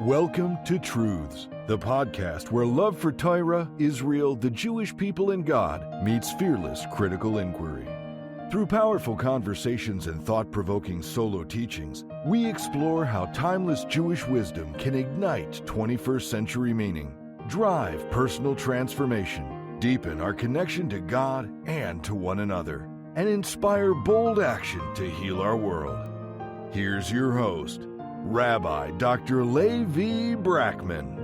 Welcome to Truths, the podcast where love for Torah, Israel, the Jewish people, and God meets fearless critical inquiry. Through powerful conversations and thought-provoking solo teachings, we explore how timeless Jewish wisdom can ignite 21st century meaning, drive personal transformation, deepen our connection to God and to one another, and inspire bold action to heal our world. Here's your host, Rabbi Dr. Levi Brackman.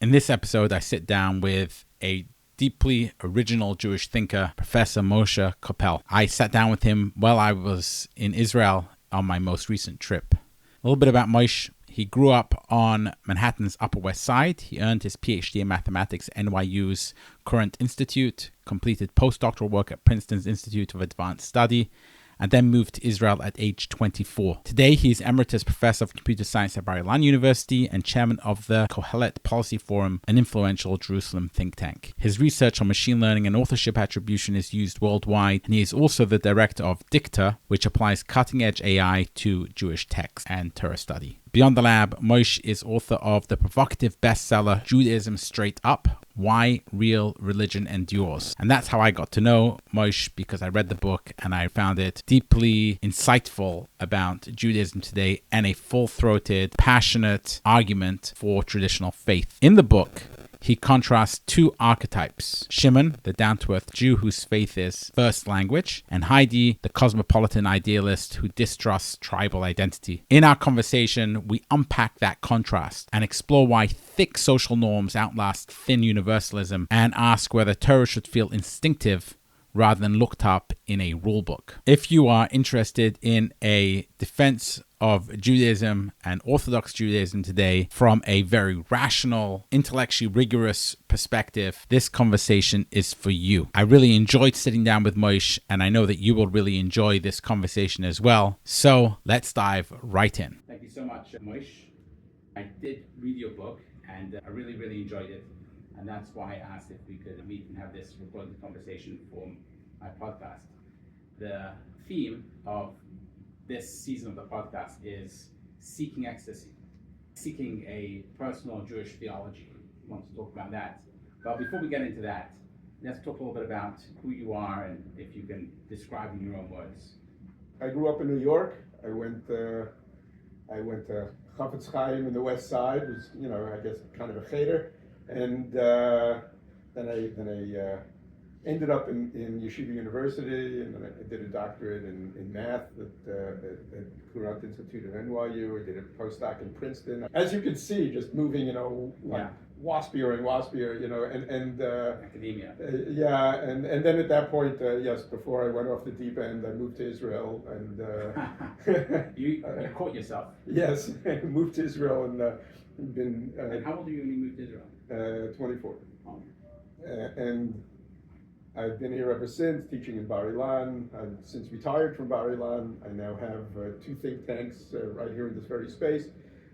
In this episode, I sit down with a deeply original Jewish thinker, Professor Moshe Koppel. I sat down with him while I was in Israel on my most recent trip. A little bit about Moshe. He grew up on Manhattan's Upper West Side. He earned his PhD in mathematics at NYU's Courant Institute, completed postdoctoral work at Princeton's Institute of Advanced Study, and then moved to Israel at age 24. Today, he is Emeritus Professor of Computer Science at Bar-Ilan University and Chairman of the Kohelet Policy Forum, an influential Jerusalem think tank. His research on machine learning and authorship attribution is used worldwide, and he is also the director of DICTA, which applies cutting-edge AI to Jewish text and Torah study. Beyond the lab, Moshe is author of the provocative bestseller Judaism Straight Up, Why Real Religion Endures. And that's how I got to know Moshe, because I read the book and I found it deeply insightful about Judaism today and a full-throated, passionate argument for traditional faith. In the book, he contrasts two archetypes: Shimen, the down-to-earth Jew whose faith is first language, and Heidi, the cosmopolitan idealist who distrusts tribal identity. In our conversation, we unpack that contrast and explore why thick social norms outlast thin universalism, and ask whether Torah should feel instinctive rather than looked up in a rulebook. If you are interested in a defense of Judaism and Orthodox Judaism today from a very rational, intellectually rigorous perspective, this conversation is for you. I really enjoyed sitting down with Moshe, and I know that you will really enjoy this conversation as well. So let's dive right in. Thank you so much, Moshe. I did read your book, and I really, really enjoyed it. And that's why I asked if we could meet and have this recorded conversation for my podcast. The theme of this season of the podcast is seeking ecstasy, seeking a personal Jewish theology. I want to talk about that. But before we get into that, let's talk a little bit about who you are and if you can describe in your own words. I grew up in New York. I went to Chafetz Chaim in the West Side. It was, I guess, kind of a cheder. And then I ended up in Yeshiva University, and then I did a doctorate in math at the Courant Institute at NYU. I did a postdoc in Princeton. As you can see, just moving, waspier and waspier, and academia. And then at that point, before I went off the deep end, I moved to Israel, and you caught yourself. Yes, I moved to Israel and been. And how old are you when you moved to Israel? 24. Oh. And I've been here ever since, teaching in Bar-Ilan. I've since retired from Bar-Ilan. I now have two think tanks right here in this very space,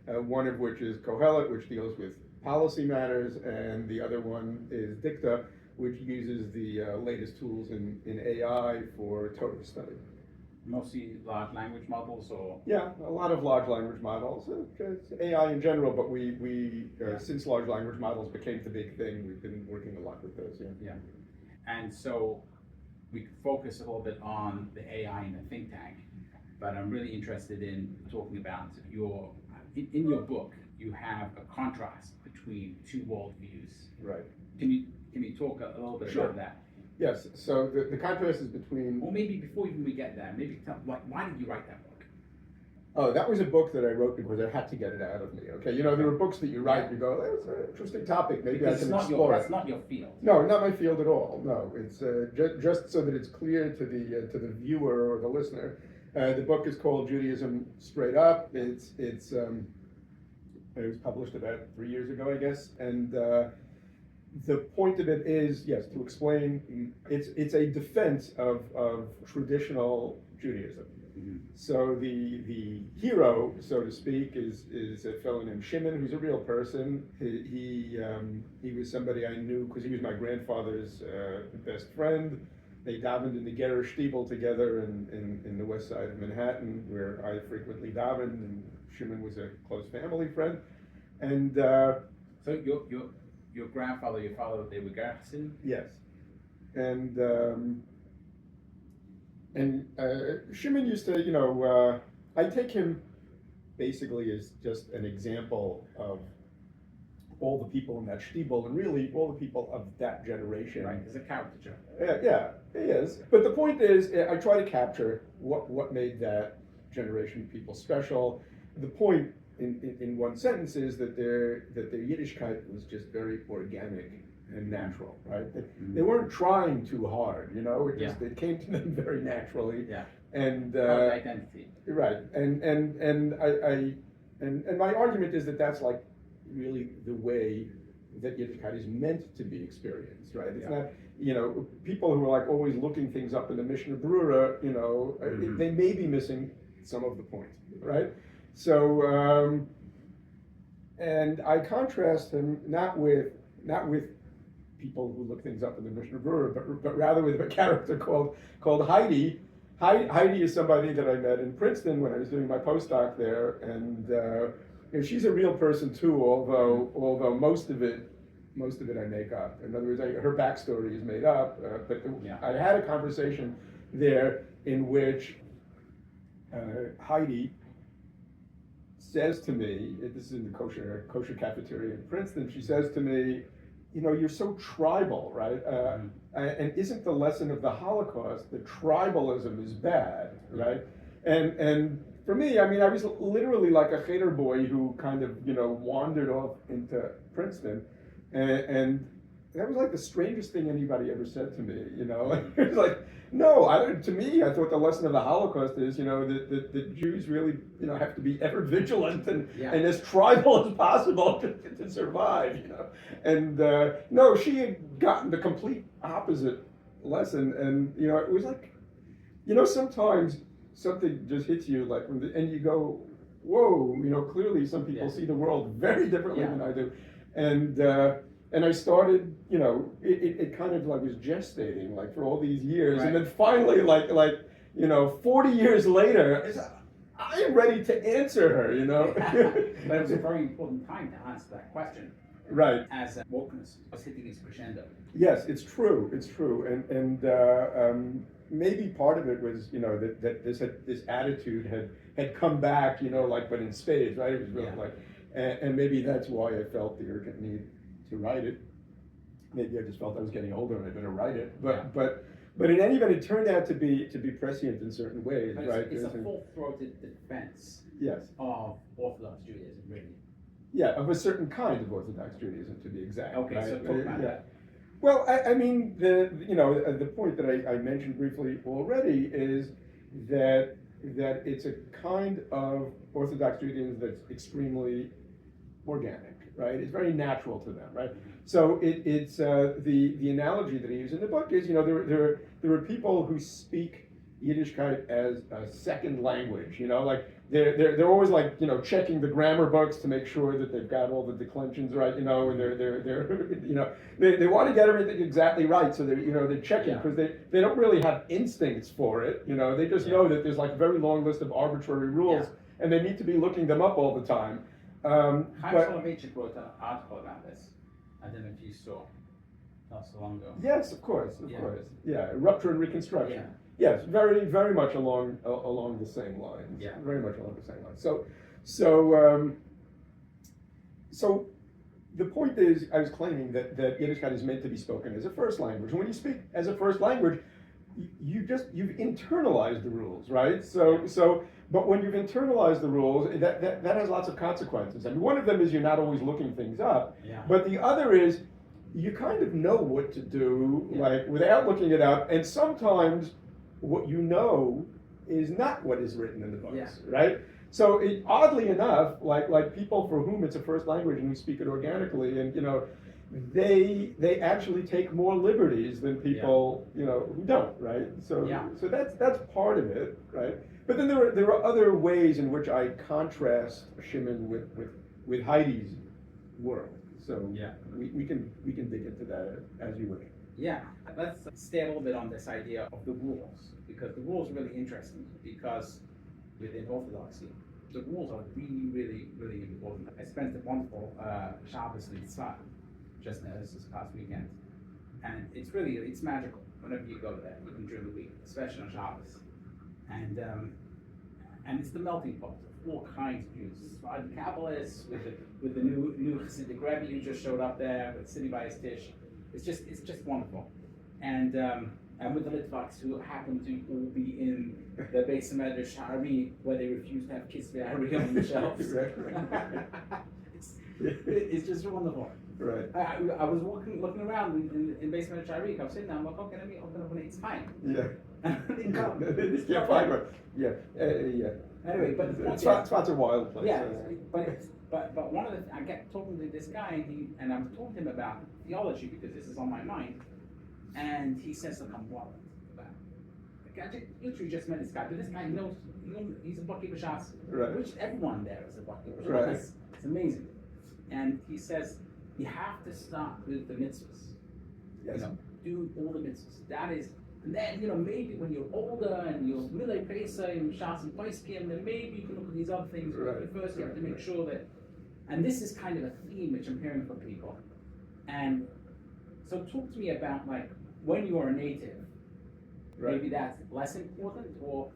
one of which is Kohelet, which deals with policy matters, and the other one is DICTA, which uses the latest tools in AI for Torah study. Mostly large language models, or? Yeah, a lot of large language models. It's AI in general, but we since large language models became the big thing, we've been working a lot with those. Yeah. And so we focus a little bit on the AI in the think tank, but I'm really interested in talking about in your book, you have a contrast between two worldviews. Right. Can you talk a little bit Sure. about that? Yes, so the contrast is between... Or maybe before even we get there, maybe tell, why did you write that book? Oh, that was a book that I wrote because I had to get it out of me, okay? There are books that you write, you go, that's an interesting topic, maybe I can explore it. That's not your field. No, not my field at all, no. It's just so that it's clear to the viewer or the listener. The book is called Judaism Straight Up. It was published about 3 years ago, I guess, and the point of it is, yes, to explain, it's a defense of traditional Judaism. Mm-hmm. So the hero, so to speak, is a fellow named Shimen, who's a real person. He was somebody I knew because he was my grandfather's best friend. they davened in the Gerer Stiebel together in the west side of Manhattan, where I frequently davened, and Shimen was a close family friend. And so your grandfather, your father, they were Garrison? yes, and Shimen used to, I take him basically as just an example of all the people in that Stiebel, and really all the people of that generation. Right, as a caricature. Yeah, he is. But the point is, I try to capture what made that generation of people special. The point, in one sentence, is that their Yiddishkeit was just very organic and natural, right? They weren't trying too hard, it came to them very naturally. Yeah. And identity. right, and my argument is that that's like really the way that Yiddishkeit is meant to be experienced, right? It's not, people who are like always looking things up in the Mishnah Brura, they may be missing some of the point, right? So, and I contrast him not with people who look things up in the Mishnah Brura, but rather with a character called Heidi. Heidi is somebody that I met in Princeton when I was doing my postdoc there, and she's a real person too. Although most of it I make up. In other words, her backstory is made up. But I had a conversation there in which Heidi says to me, this is in the kosher cafeteria in Princeton. She says to me, you're so tribal, right? And isn't the lesson of the Holocaust that tribalism is bad, right? And for me, I was literally like a cheder boy who kind of, wandered off into Princeton, and that was like the strangest thing anybody ever said to me, It was like, no, to me, I thought the lesson of the Holocaust is, that Jews really, have to be ever vigilant and as tribal as possible to survive, And no, she had gotten the complete opposite lesson, and, it was like, sometimes something just hits you, like, and you go, whoa, clearly some people see the world very differently than I do. And I started, it kind of like was gestating, like, for all these years. Right. And then finally, like 40 years later, I am ready to answer her, But it was a very important time to answer that question. Right. As wokeness was hitting its crescendo. Yes, it's true. And maybe part of it was, that this attitude had come back, but in spades, right? It was really and maybe that's why I felt the urgent need to write it. Maybe I just felt I was getting older and I better write it. But in any event, it turned out to be prescient in certain ways, but right? It's a full-throated defense. Yes. Of Orthodox Judaism, really. Yeah, of a certain kind of Orthodox Judaism, to be exact. Okay, right? so talk about that. Well, the point that I mentioned briefly already is that it's a kind of Orthodox Judaism that's extremely organic, right? It's very natural to them, right? So it's the analogy that I use in the book is, there are people who speak Yiddishkeit as a second language, like they're always like, checking the grammar books to make sure that they've got all the declensions right, and they want to get everything exactly right, so they're checking because they don't really have instincts for it, they just know that there's like a very long list of arbitrary rules, and they need to be looking them up all the time. Chaim Soloveitchik wrote an article about this. I don't know if you saw, not so long ago. Yes, of course. Yeah, rupture and reconstruction. Yeah. Yes, very, very much along the same lines. Yeah. Very much along the same lines. So the point is, I was claiming that Yiddishkeit is meant to be spoken as a first language. And when you speak as a first language, you've internalized the rules, right? But when you've internalized the rules, that has lots of consequences. One of them is you're not always looking things up. Yeah. But the other is you kind of know what to do, like without looking it up. And sometimes what you know is not what is written in the books, right? So oddly enough, like people for whom it's a first language and who speak it organically, and they actually take more liberties than people who don't, right? So that's part of it, right? But then there are other ways in which I contrast Shimen with Heidi's world. So we can dig into that as you wish. Yeah, let's stay a little bit on this idea of the rules, because the rules are really interesting, because within Orthodoxy, the rules are really, really, really important. I spent a wonderful Shabbos in Tzfat just this past weekend, and it's magical whenever you go there, even during the week, especially on Shabbos. And it's the melting pot of all kinds of Jews. The Kabbalists with the new Hasidic Rebbe who just showed up there, sitting by his dish. It's just wonderful. And with the Litvaks who happen to all be in the Beis Medrash Sha'ari, where they refuse to have Kisvei Ari on the shelves. It's just wonderful. Right. I was looking around in Beis Medrash Sha'ari. I was sitting there. I'm like, okay, let me open it. It's fine. Yeah. Didn't come. Yeah, fine. Right. Yeah. Yeah. Anyway, but Tzfat's a wild place. Yeah, but one of the I kept talking to this guy, and I'm talking to him about theology because this is on my mind, and he says, "Look, I'm worried about it." I literally just met this guy, but this guy knows he's a Baki B'Shas, right. Which everyone there is a Baki B'Shas. Right. It's amazing, and he says you have to start with the mitzvahs. Yes. Do all the mitzvahs. That is. And then, maybe when you're older and you're Milei Pesa and Shas and Paiskim, then maybe you can look at these other things. But first you have to make sure that, and this is kind of a theme which I'm hearing from people. And so talk to me about when you are a native, maybe that's less important or?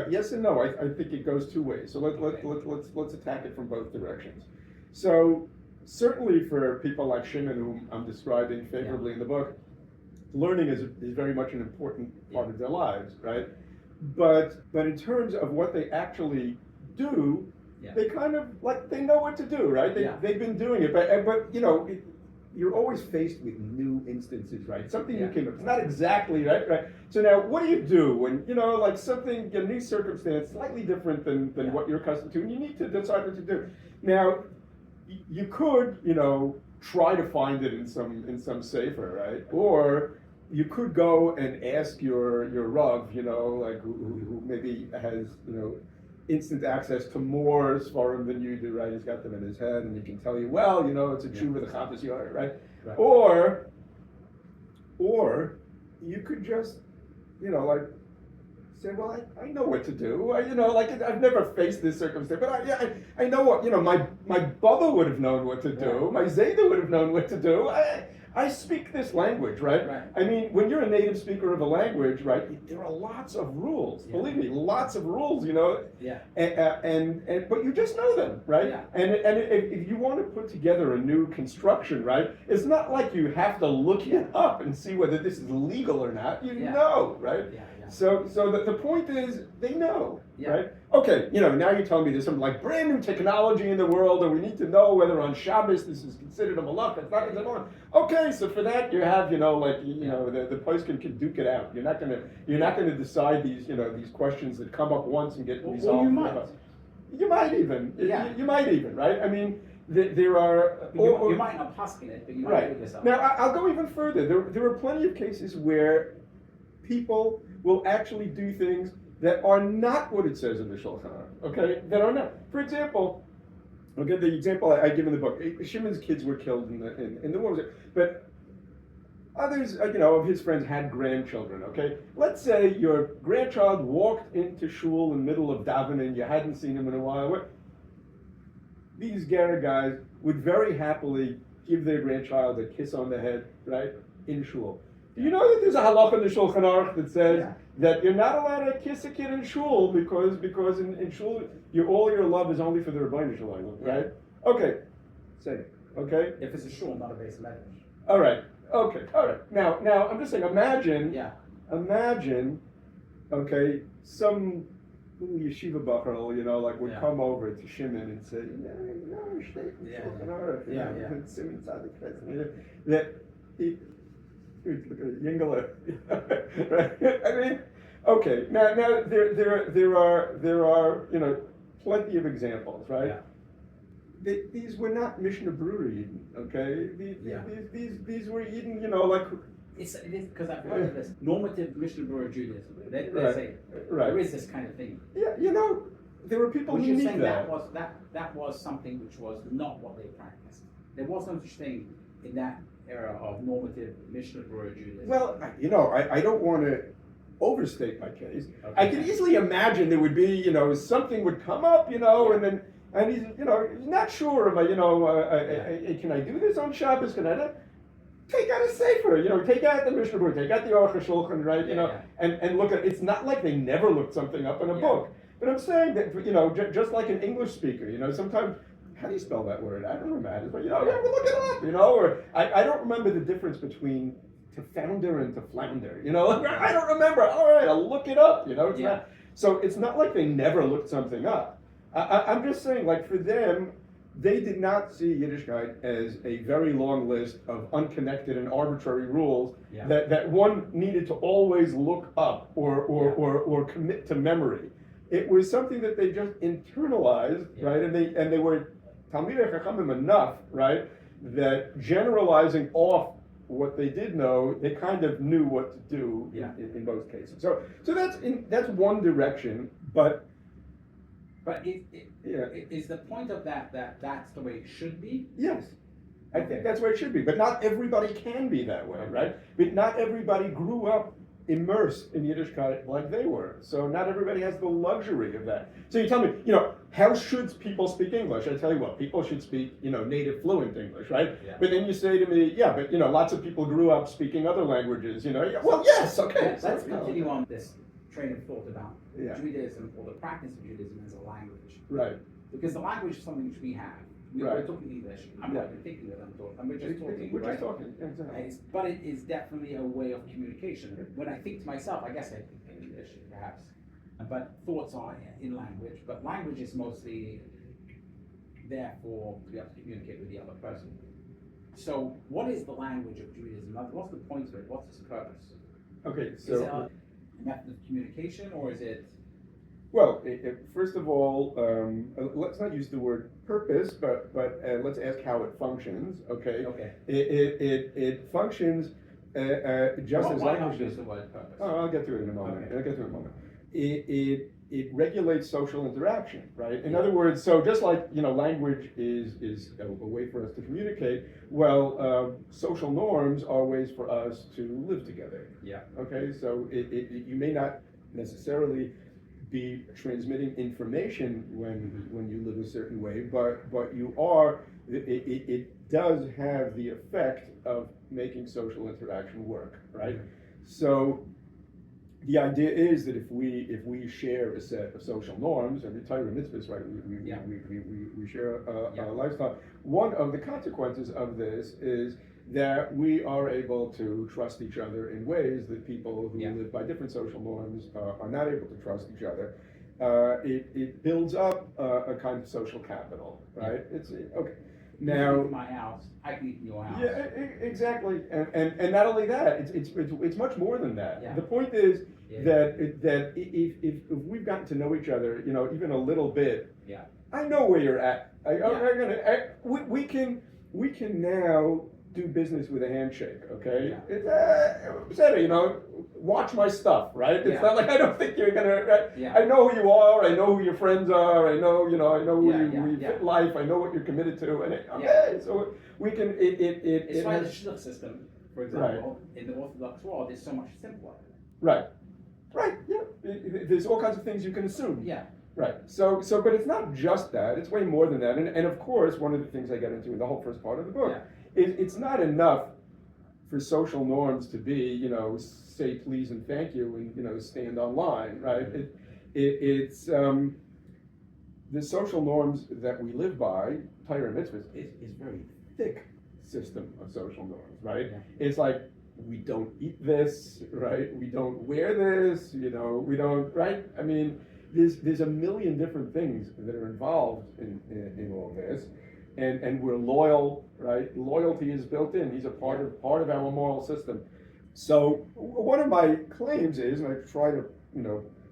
Yes and no. I think it goes two ways. So let's attack it from both directions. So certainly for people like Shimen, whom I'm describing favorably in the book, learning is very much an important part of their lives, right? But in terms of what they actually do, they kind of they know what to do, right? They've been doing it, but you're always faced with new instances, right? Something you came up, it's not exactly right. So now, what do you do when something, a new circumstance, slightly different than what you're accustomed to, and you need to decide what to do. Now, you could, try to find it in some sefer, right? Or you could go and ask your Rav, who maybe has, instant access to more Sfarim than you do, right? He's got them in his head, and he can tell you, well, it's a true with a Chappos Yard, right? Or you could just, say, well, I know what to do. I've never faced this circumstance, but I know what, my Bubba would have known what to do. My Zayda would have known what to do. I speak this language, right? I mean, when you're a native speaker of a language, right, there are lots of rules. Yeah. Believe me, lots of rules, Yeah. And but you just know them, right? Yeah. And if you want to put together a new construction, right, it's not like you have to look it up and see whether this is legal or not. You know, right? Yeah. So the point is, they know, right? Okay, now you're telling me there's some brand new technology in the world, and we need to know whether on Shabbos this is considered a malach. It's not considered one. Okay, so for that you have, the poskim can duke it out. You're not gonna decide these, these questions that come up once and get resolved. Well, you might. You might even. Yeah. You might even, right? I mean, there are. You might not paskin it, but you might do this. Now I'll go even further. There are plenty of cases where people will actually do things that are not what it says in the Shulchan Aruch, okay? That are not. For example, okay, the example I give in the book, Shimon's kids were killed in the war, but others, of his friends had grandchildren, okay? Let's say your grandchild walked into shul in the middle of davening, you hadn't seen him in a while. These Gara guys would very happily give their grandchild a kiss on the head, right, in shul. Do you know that there's a halakha in the Shulchan Aruch that says that you're not allowed to kiss a kid in shul because in shul all your love is only for the Rebbeinu Shalom, right? Okay, say it. Okay. If it's a shul, not a Beis Medrash. All right. Okay. All right. Now I'm just saying. Imagine. Okay, some little yeshiva bachar, would come over to Shimen and say, that he. Yingler, right? I mean, okay. Now there are plenty of examples, right? Yeah. These were not Mishnah Brura Eden, okay? These were Eden, It is because I've heard of this normative Mishnah Brura Judaism. They say there is this kind of thing. Yeah, there were people who need that. That was something which was not what they practiced. There was no such thing in that era of normative Mishnah Berurah Judaism? Well, I don't want to overstate my case. Okay. I can easily imagine there would be, something would come up, and he's, he's not sure, can I do this on Shabbos? Can I not? Take out a sefer, take out the Mishnah Berurah, take out the Aruch HaShulchan, right? And look at. It's not like they never looked something up in a book, but I'm saying that just like an English speaker, sometimes. How do you spell that word? I don't remember, but we'll look it up, or I don't remember the difference between to founder and to flounder, I don't remember. All right, I'll look it up, so it's not like they never looked something up. I'm just saying, like for them, they did not see Yiddishkeit as a very long list of unconnected and arbitrary rules that one needed to always look up or commit to memory. It was something that they just internalized, right? And they were Talmidei Chachamim enough, right, that generalizing off what they did know, they kind of knew what to do in both cases. So that's one direction, but is the point of that that's the way it should be? Yes. I think that's where it should be, but not everybody can be that way, right? But not everybody grew up immersed in Yiddishkeit like they were. So not everybody has the luxury of that. So you tell me, how should people speak English? I tell you what, people should speak, native fluent English, right? Yeah. But then you say to me, but lots of people grew up speaking other languages, Well, yes, okay. Let's continue on this train of thought about Judaism or the practice of Judaism as a language. Right. Because the language is something which we have. We're talking English. I'm not even thinking that I'm talking. We're just talking. We're just talking. Exactly. But it is definitely a way of communication. When I think to myself, I guess I think in English, perhaps. But thoughts are in language. But language is mostly there to be able to communicate with the other person. So, what is the language of Judaism? What's the point of it? What's its purpose? Okay, so is it a method of communication, or is it? Well, first of all, let's not use the word purpose, but let's ask how it functions. Okay. Okay. It functions just as language does. The word purpose? Oh, I'll get to it in a moment. Okay. It regulates social interaction, right? In other words, so just like language is a way for us to communicate. Well, social norms are ways for us to live together. Yeah. Okay. So you may not necessarily be transmitting information when you live a certain way, but you are. It does have the effect of making social interaction work, right? Mm-hmm. So the idea is that if we share a set of social norms and the Torah mitzvahs, right? We share a lifestyle. One of the consequences of this is that we are able to trust each other in ways that people who live by different social norms are not able to trust each other. It builds up a kind of social capital, right? It's okay. Now, you can eat in my house, I can eat in your house. Yeah, exactly. And not only that, it's much more than that. Yeah. The point is that if we've gotten to know each other, even a little bit, I know where you're at. We can now do business with a handshake, okay? It's, watch my stuff, right? It's not like I don't think you're gonna. Right? I know who you are. I know who your friends are. I know, I know who you fit life. I know what you're committed to, and so we can. It's why the shidduch system, for example, in the Orthodox world, is so much simpler. Right. Yeah. There's all kinds of things you can assume. Yeah. Right. So, but it's not just that. It's way more than that. And of course, one of the things I get into in the whole first part of the book is it's not enough for social norms to be, say please and thank you and, stand online, right? It's the social norms that we live by, Torah and mitzvahs, is very thick system of social norms, right? Yeah. It's like, we don't eat this, right? We don't wear this, we don't, right? I mean, there's a million different things that are involved in all this. And we're loyal, right? Loyalty is built in. These are part of our moral system. So one of my claims is, and I try to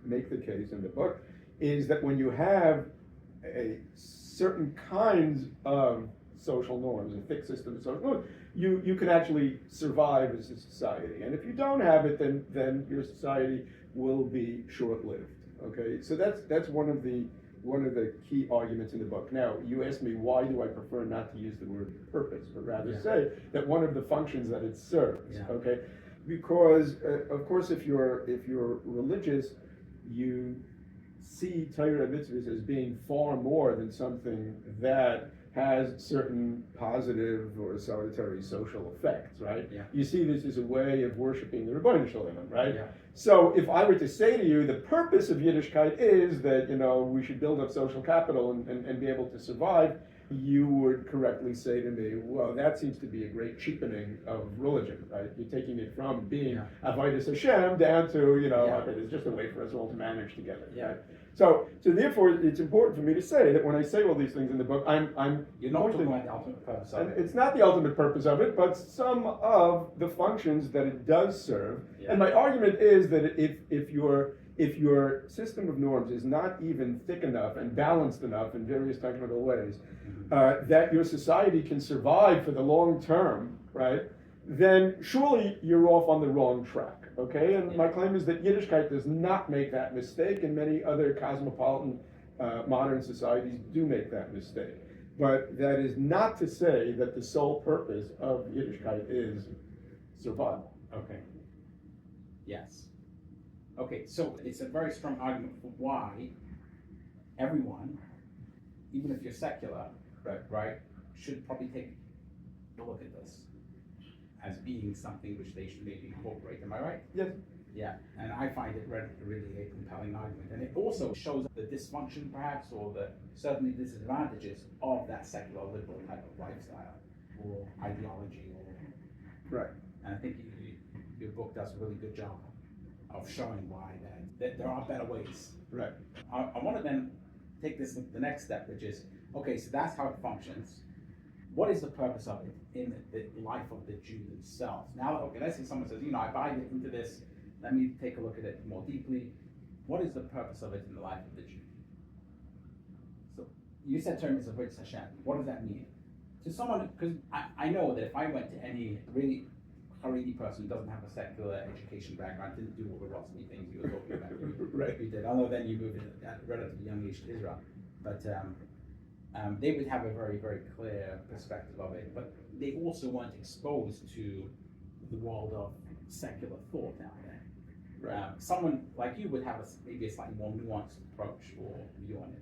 make the case in the book, is that when you have a certain kinds of social norms, a thick system of social norms, you can actually survive as a society. And if you don't have it, then your society will be short-lived. Okay, so that's one of the key arguments in the book. Now, you asked me why do I prefer not to use the word purpose, but rather say that one of the functions that it serves. Okay, because of course, if you're religious, you see Torah and mitzvahs as being far more than something that has certain positive or salutary social effects, right? Yeah. You see this as a way of worshiping the Rebbeinu Shalom, right? Yeah. So if I were to say to you, the purpose of Yiddishkeit is that, we should build up social capital and be able to survive, you would correctly say to me, well, that seems to be a great cheapening of religion, right? You're taking it from being Avodas Hashem down to, okay, it's just a way for us all to manage together. Yeah. Right? So therefore, it's important for me to say that when I say all these things in the book, You're not talking about the ultimate purpose of it. It's not the ultimate purpose of it, but some of the functions that it does serve. Yeah. And my argument is that if your system of norms is not even thick enough and balanced enough in various technical ways, that your society can survive for the long term, right? Then surely you're off on the wrong track. Okay, and my claim is that Yiddishkeit does not make that mistake, and many other cosmopolitan modern societies do make that mistake. But that is not to say that the sole purpose of Yiddishkeit is survival. Okay. Yes. Okay, so it's a very strong argument for why everyone, even if you're secular, right, should probably take a look at this as being something which they should maybe incorporate. Am I right? Yes. Yeah, and I find it really a compelling argument. And it also shows the dysfunction, perhaps, or the certainly disadvantages of that secular liberal type of lifestyle or ideology. Right. And I think your book does a really good job of showing why that there are better ways. Right. I want to then take this the next step, which is, okay, so that's how it functions. What is the purpose of it in the life of the Jew themselves? Now, okay, let's say someone says, I buy into this, let me take a look at it more deeply. What is the purpose of it in the life of the Jew? So you said term is avodas Hashem. What does that mean? To someone, because I know that if I went to any really Haredi person who doesn't have a secular education background, didn't do all the Rossi things you were talking about. Right. You did. Although then you moved at a relatively young age to Israel. But they would have a very, very clear perspective of it, but they also weren't exposed to the world of secular thought out there. Right. Someone like you would have maybe a slightly more nuanced approach or view on it.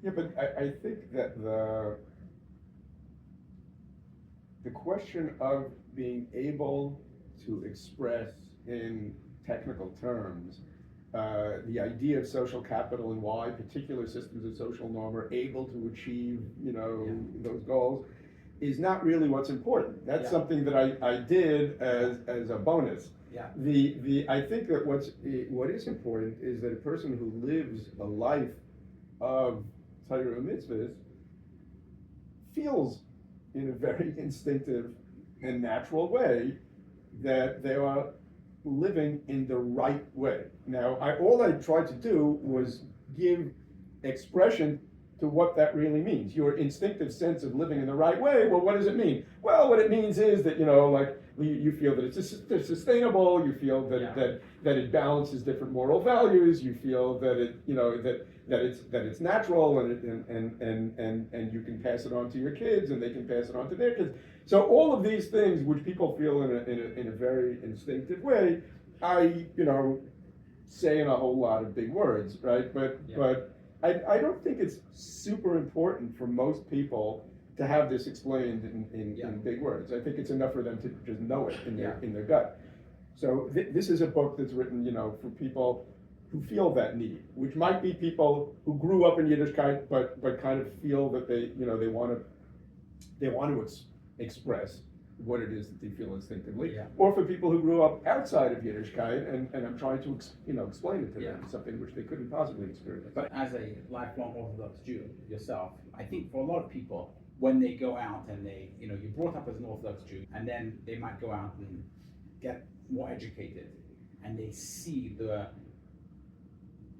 Yeah, but I think that the question of being able to express in technical terms the idea of social capital and why particular systems of social norm are able to achieve, those goals is not really what's important. That's something that I did as a bonus. Yeah. I think that what is important is that a person who lives a life of Torah mitzvahs feels in a very instinctive and natural way that they are living in the right way. Now, all I tried to do was give expression to what that really means. Your instinctive sense of living in the right way, well, what does it mean? Well, what it means is that, you feel that it's sustainable, you feel that it balances different moral values, you feel that it's natural and you can pass it on to your kids and they can pass it on to their kids. So all of these things which people feel in a very instinctive way, I say in a whole lot of big words, right? But I don't think it's super important for most people to have this explained in big words. I think it's enough for them to just know it in their gut. So this is a book that's written, for people who feel that need, which might be people who grew up in Yiddishkeit, but kind of feel that they want to express what it is that they feel instinctively, or for people who grew up outside of Yiddishkeit, and I'm trying to explain it to them, something which they couldn't possibly experience. But as a lifelong Orthodox Jew yourself, I think for a lot of people, when they go out and you're brought up as an Orthodox Jew, and then they might go out and get more educated, and they see the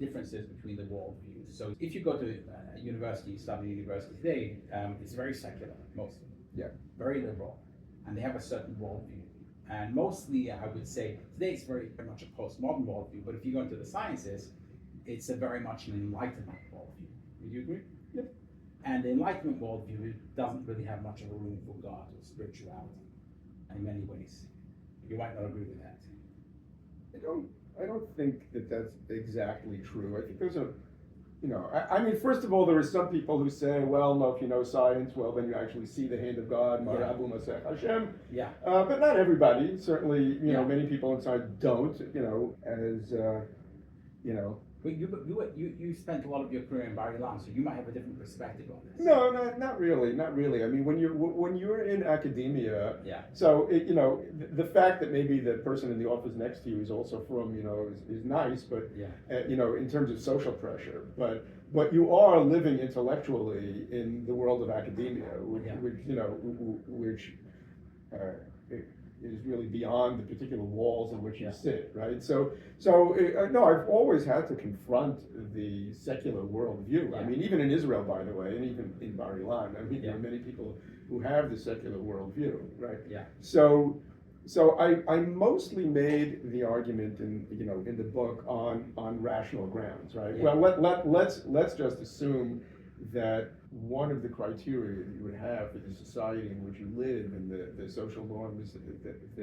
differences between the worldviews. So if you go to university, study university today, it's very secular, mostly. Yeah. Very liberal. And they have a certain worldview. And mostly, I would say, today it's very much a postmodern worldview, but if you go into the sciences, it's a very much an enlightenment worldview. Would you agree? Yeah. And the Enlightenment worldview doesn't really have much of a room for God or spirituality in many ways. You might not agree with that. I don't think that that's exactly true. I think there's a, I mean, first of all, there are some people who say, well, no, if you know science, well, then you actually see the hand of God, Marabu Masech Hashem. Yeah. But not everybody. Certainly, many people inside don't, But you spent a lot of your career in Bar Ilan, so you might have a different perspective on this. No, not really. I mean, when you're in academia, so the fact that maybe the person in the office next to you is also from is nice, but in terms of social pressure, but you are living intellectually in the world of academia, which is really beyond the particular walls in which you sit, right? So no, I've always had to confront the secular worldview. I mean, even in Israel, by the way, and even in Bar Ilan, I mean, there are many people who have the secular worldview, right? Yeah. So I mostly made the argument in the book on rational grounds, right? Yeah. Well, let's just assume that one of the criteria that you would have for the society in which you live and the social norms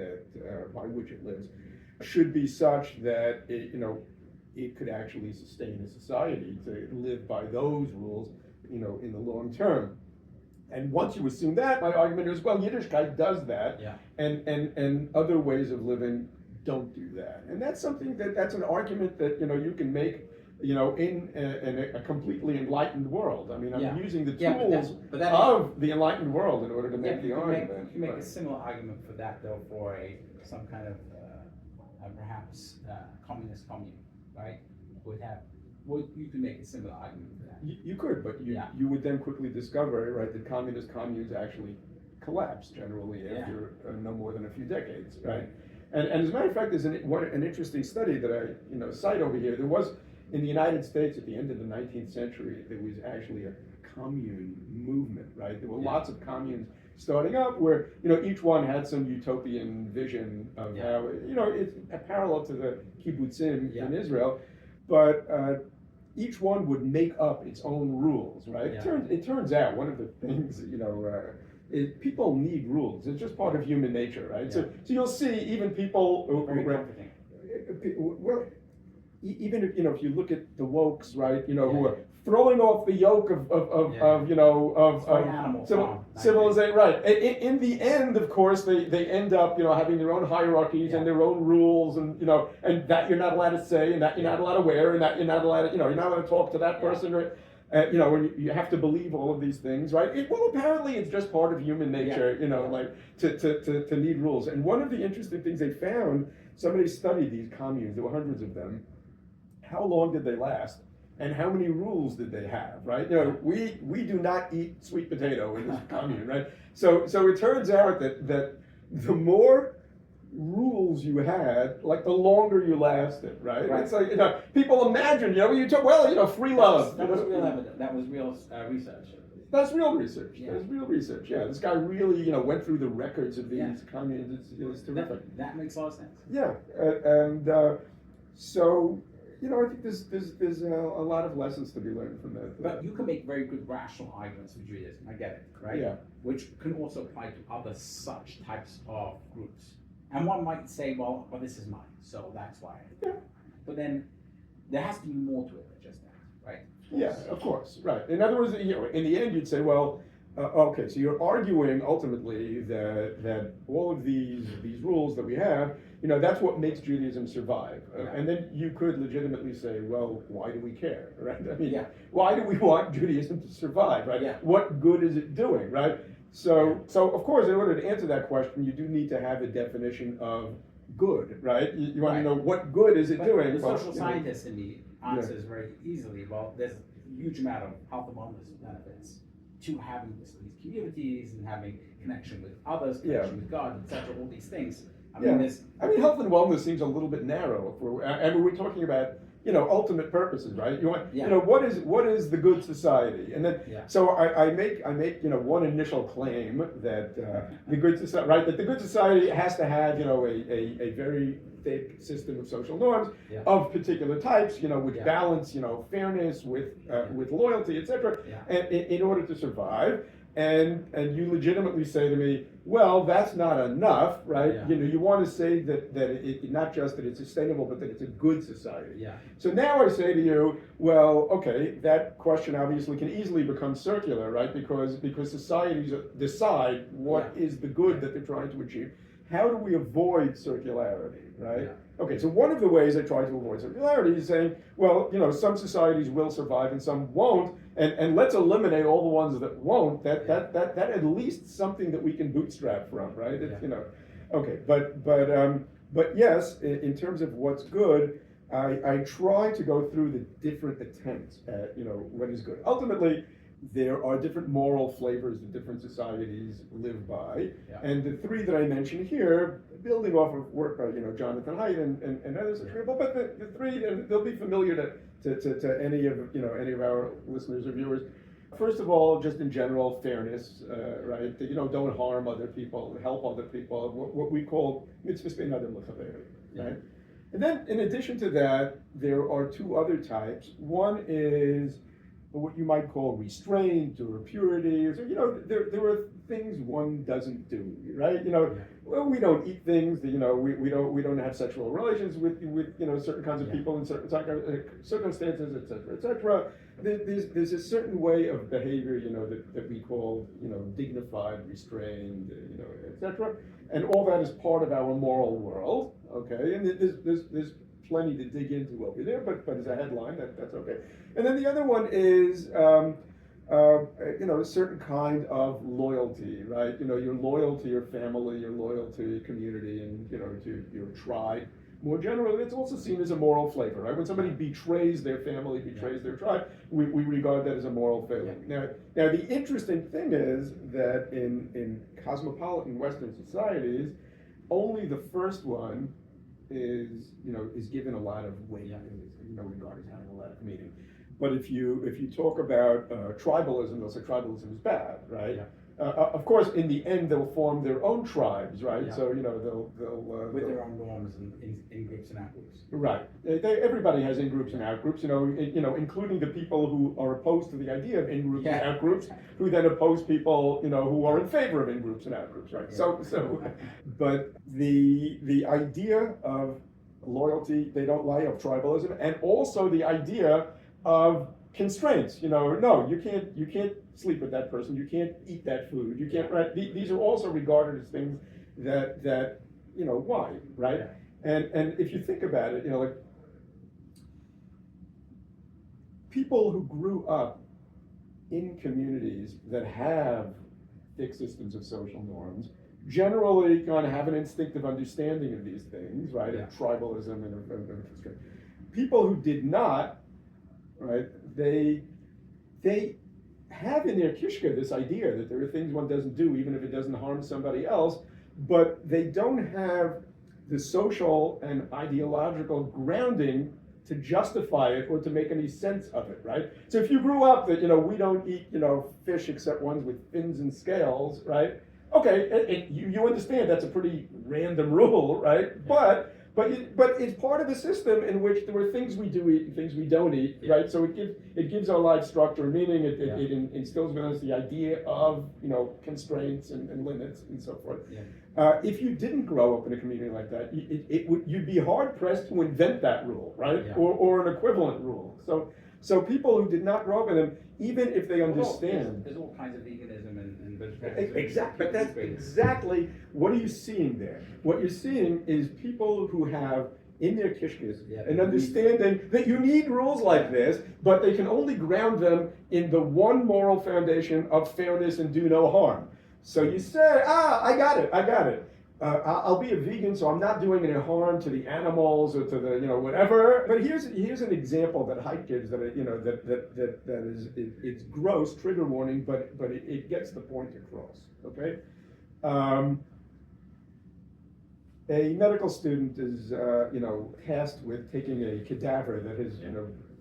that by which it lives should be such that it could actually sustain a society to live by those rules in the long term. And once you assume that, my argument is, well, Yiddishkeit does that, and other ways of living don't do that. And that's something that's an argument that you can make in a completely enlightened world. I mean, I'm using the tools of the enlightened world in order to make the argument. You can make a similar argument for that, though, for some kind of perhaps communist commune, right? You can make a similar argument for that. You could, but you would then quickly discover, right, that communist communes actually collapse generally after no more than a few decades, right? And as a matter of fact, there's an interesting study that I cite over here. There was, in the United States at the end of the 19th century, there was actually a commune movement, right? There were lots of communes starting up where, each one had some utopian vision of how, it's a parallel to the kibbutzim in Israel, but each one would make up its own rules, right? It turns out one of the things, is people need rules. It's just part of human nature, right? So you'll see even people even if you look at the wokes, right, who are throwing off the yoke of civilization, right? In the end, of course, they end up, having their own hierarchies and their own rules, and and that you're not allowed to say, and that you're not allowed to wear, and that you're not allowed to, you're not allowed to talk to that person, or, and you have to believe all of these things, right? Well, apparently it's just part of human nature, like to need rules. And one of the interesting things they found, somebody studied these communes, there were hundreds of them. How long did they last? And how many rules did they have, right? We do not eat sweet potato in this commune, right? So it turns out that the more rules you had, like the longer you lasted, right? It's like, people imagine, you took, free love. That was real evidence. That was real research. That's real research. Yeah. That's real research. Yeah, this guy really, went through the records of these communes. It's terrific. That makes a lot of sense. Yeah, so. I think there's a lot of lessons to be learned from that. But you can make very good rational arguments for Judaism. I get it, right? Yeah. Which can also apply to other such types of groups. And one might say, well, this is mine, so that's why. Yeah. But then there has to be more to it than just that, right? Yeah, of course, right. In other words, in the end, you'd say, well, okay, so you're arguing ultimately that all of these rules that we have, that's what makes Judaism survive. And then you could legitimately say, well, why do we care, right? I mean, why do we want Judaism to survive, right? Yeah. What good is it doing, right? So of course, in order to answer that question, you do need to have a definition of good, right? You want to know what good is it doing. The social scientist in me answers very easily, well, there's a huge amount of health and wellness benefits to having these communities and having connection with others, connection with God, etc., all these things. I mean, health and wellness seems a little bit narrow. We're talking about ultimate purposes, right? You want, what is the good society? And then, so I make, one initial claim that the good society, right? That the good society has to have, a very thick system of social norms of particular types, which balance, fairness with loyalty, etc. And in order to survive. And you legitimately say to me, well, that's not enough, right? You want to say that it not just that it's sustainable, but that it's a good society. So now I say to you, well, okay, that question obviously can easily become circular, right? Because societies decide what is the good that they're trying to achieve. How do we avoid circularity, right? Okay, so one of the ways I try to avoid circularity is saying, well, some societies will survive and some won't, and let's eliminate all the ones that won't. That at least something that we can bootstrap from, right? Okay, but yes, in terms of what's good, I try to go through the different attempts at what is good. Ultimately, there are different moral flavors that different societies live by, and the three that I mentioned here, building off of work by Jonathan Heidi and others, but the three, and they'll be familiar to any of our listeners or viewers. First of all, just in general, fairness, right? That, don't harm other people, help other people, what we call mitzvahs bein adam l'chavero, right? And then, in addition to that, there are two other types. One is what you might call restraint or purity, or there are things one doesn't do, right? Well, we don't eat things. We don't have sexual relations with certain kinds of people in certain circumstances, etc., etc. There's a certain way of behavior, that we call dignified, restrained, etc. And all that is part of our moral world, okay? And there's plenty to dig into over there, but as a headline, that's okay. And then the other one is, a certain kind of loyalty, right? You're loyal to your family, you're loyal to your community, and to your tribe. More generally, it's also seen as a moral flavor, right? When somebody betrays their family, betrays their tribe, we regard that as a moral failing. Now, the interesting thing is that in cosmopolitan Western societies, only the first one is given a lot of weight, regarded as having a lot of meaning. But if you talk about tribalism, they'll say tribalism is bad, right? Of course, in the end, they'll form their own tribes, right? So they'll with their own norms and in groups and out groups. Right. Everybody has in groups and out groups, including the people who are opposed to the idea of in groups and out groups, who then oppose people, who are in favor of in groups and out groups, right? But the idea of loyalty, they don't like, of tribalism, and also the idea of constraints. No, you can't sleep with that person. You can't eat that food. You can't. Right. These are also regarded as things that why, right? And if you think about it, like people who grew up in communities that have thick systems of social norms generally kind of have an instinctive understanding of these things, right? Of tribalism and constraint. People who did not, right? They have in their kishka this idea that there are things one doesn't do even if it doesn't harm somebody else, but they don't have the social and ideological grounding to justify it or to make any sense of it, right? So if you grew up that, we don't eat, fish except ones with fins and scales, right? Okay, you understand that's a pretty random rule, right? But it's part of a system in which there are things we do eat and things we don't eat, right? So it gives our life structure and meaning. It instills in us the idea of constraints and limits and so forth. If you didn't grow up in a community like that, you'd be hard pressed to invent that rule, right? Or an equivalent rule. So people who did not grow up in them, even if they understand, there's all kinds of veganism and vegetarianism. Exactly, but that's exactly what are you seeing there? What you're seeing is people who have in their kishkes an understanding that you need rules like this, but they can only ground them in the one moral foundation of fairness and do no harm. So you say, I got it. I'll be a vegan, so I'm not doing any harm to the animals or to the whatever. But here's an example that Heidi gives that that is it's gross, trigger warning, but it gets the point across. Okay. a medical student is, tasked with taking a cadaver that has,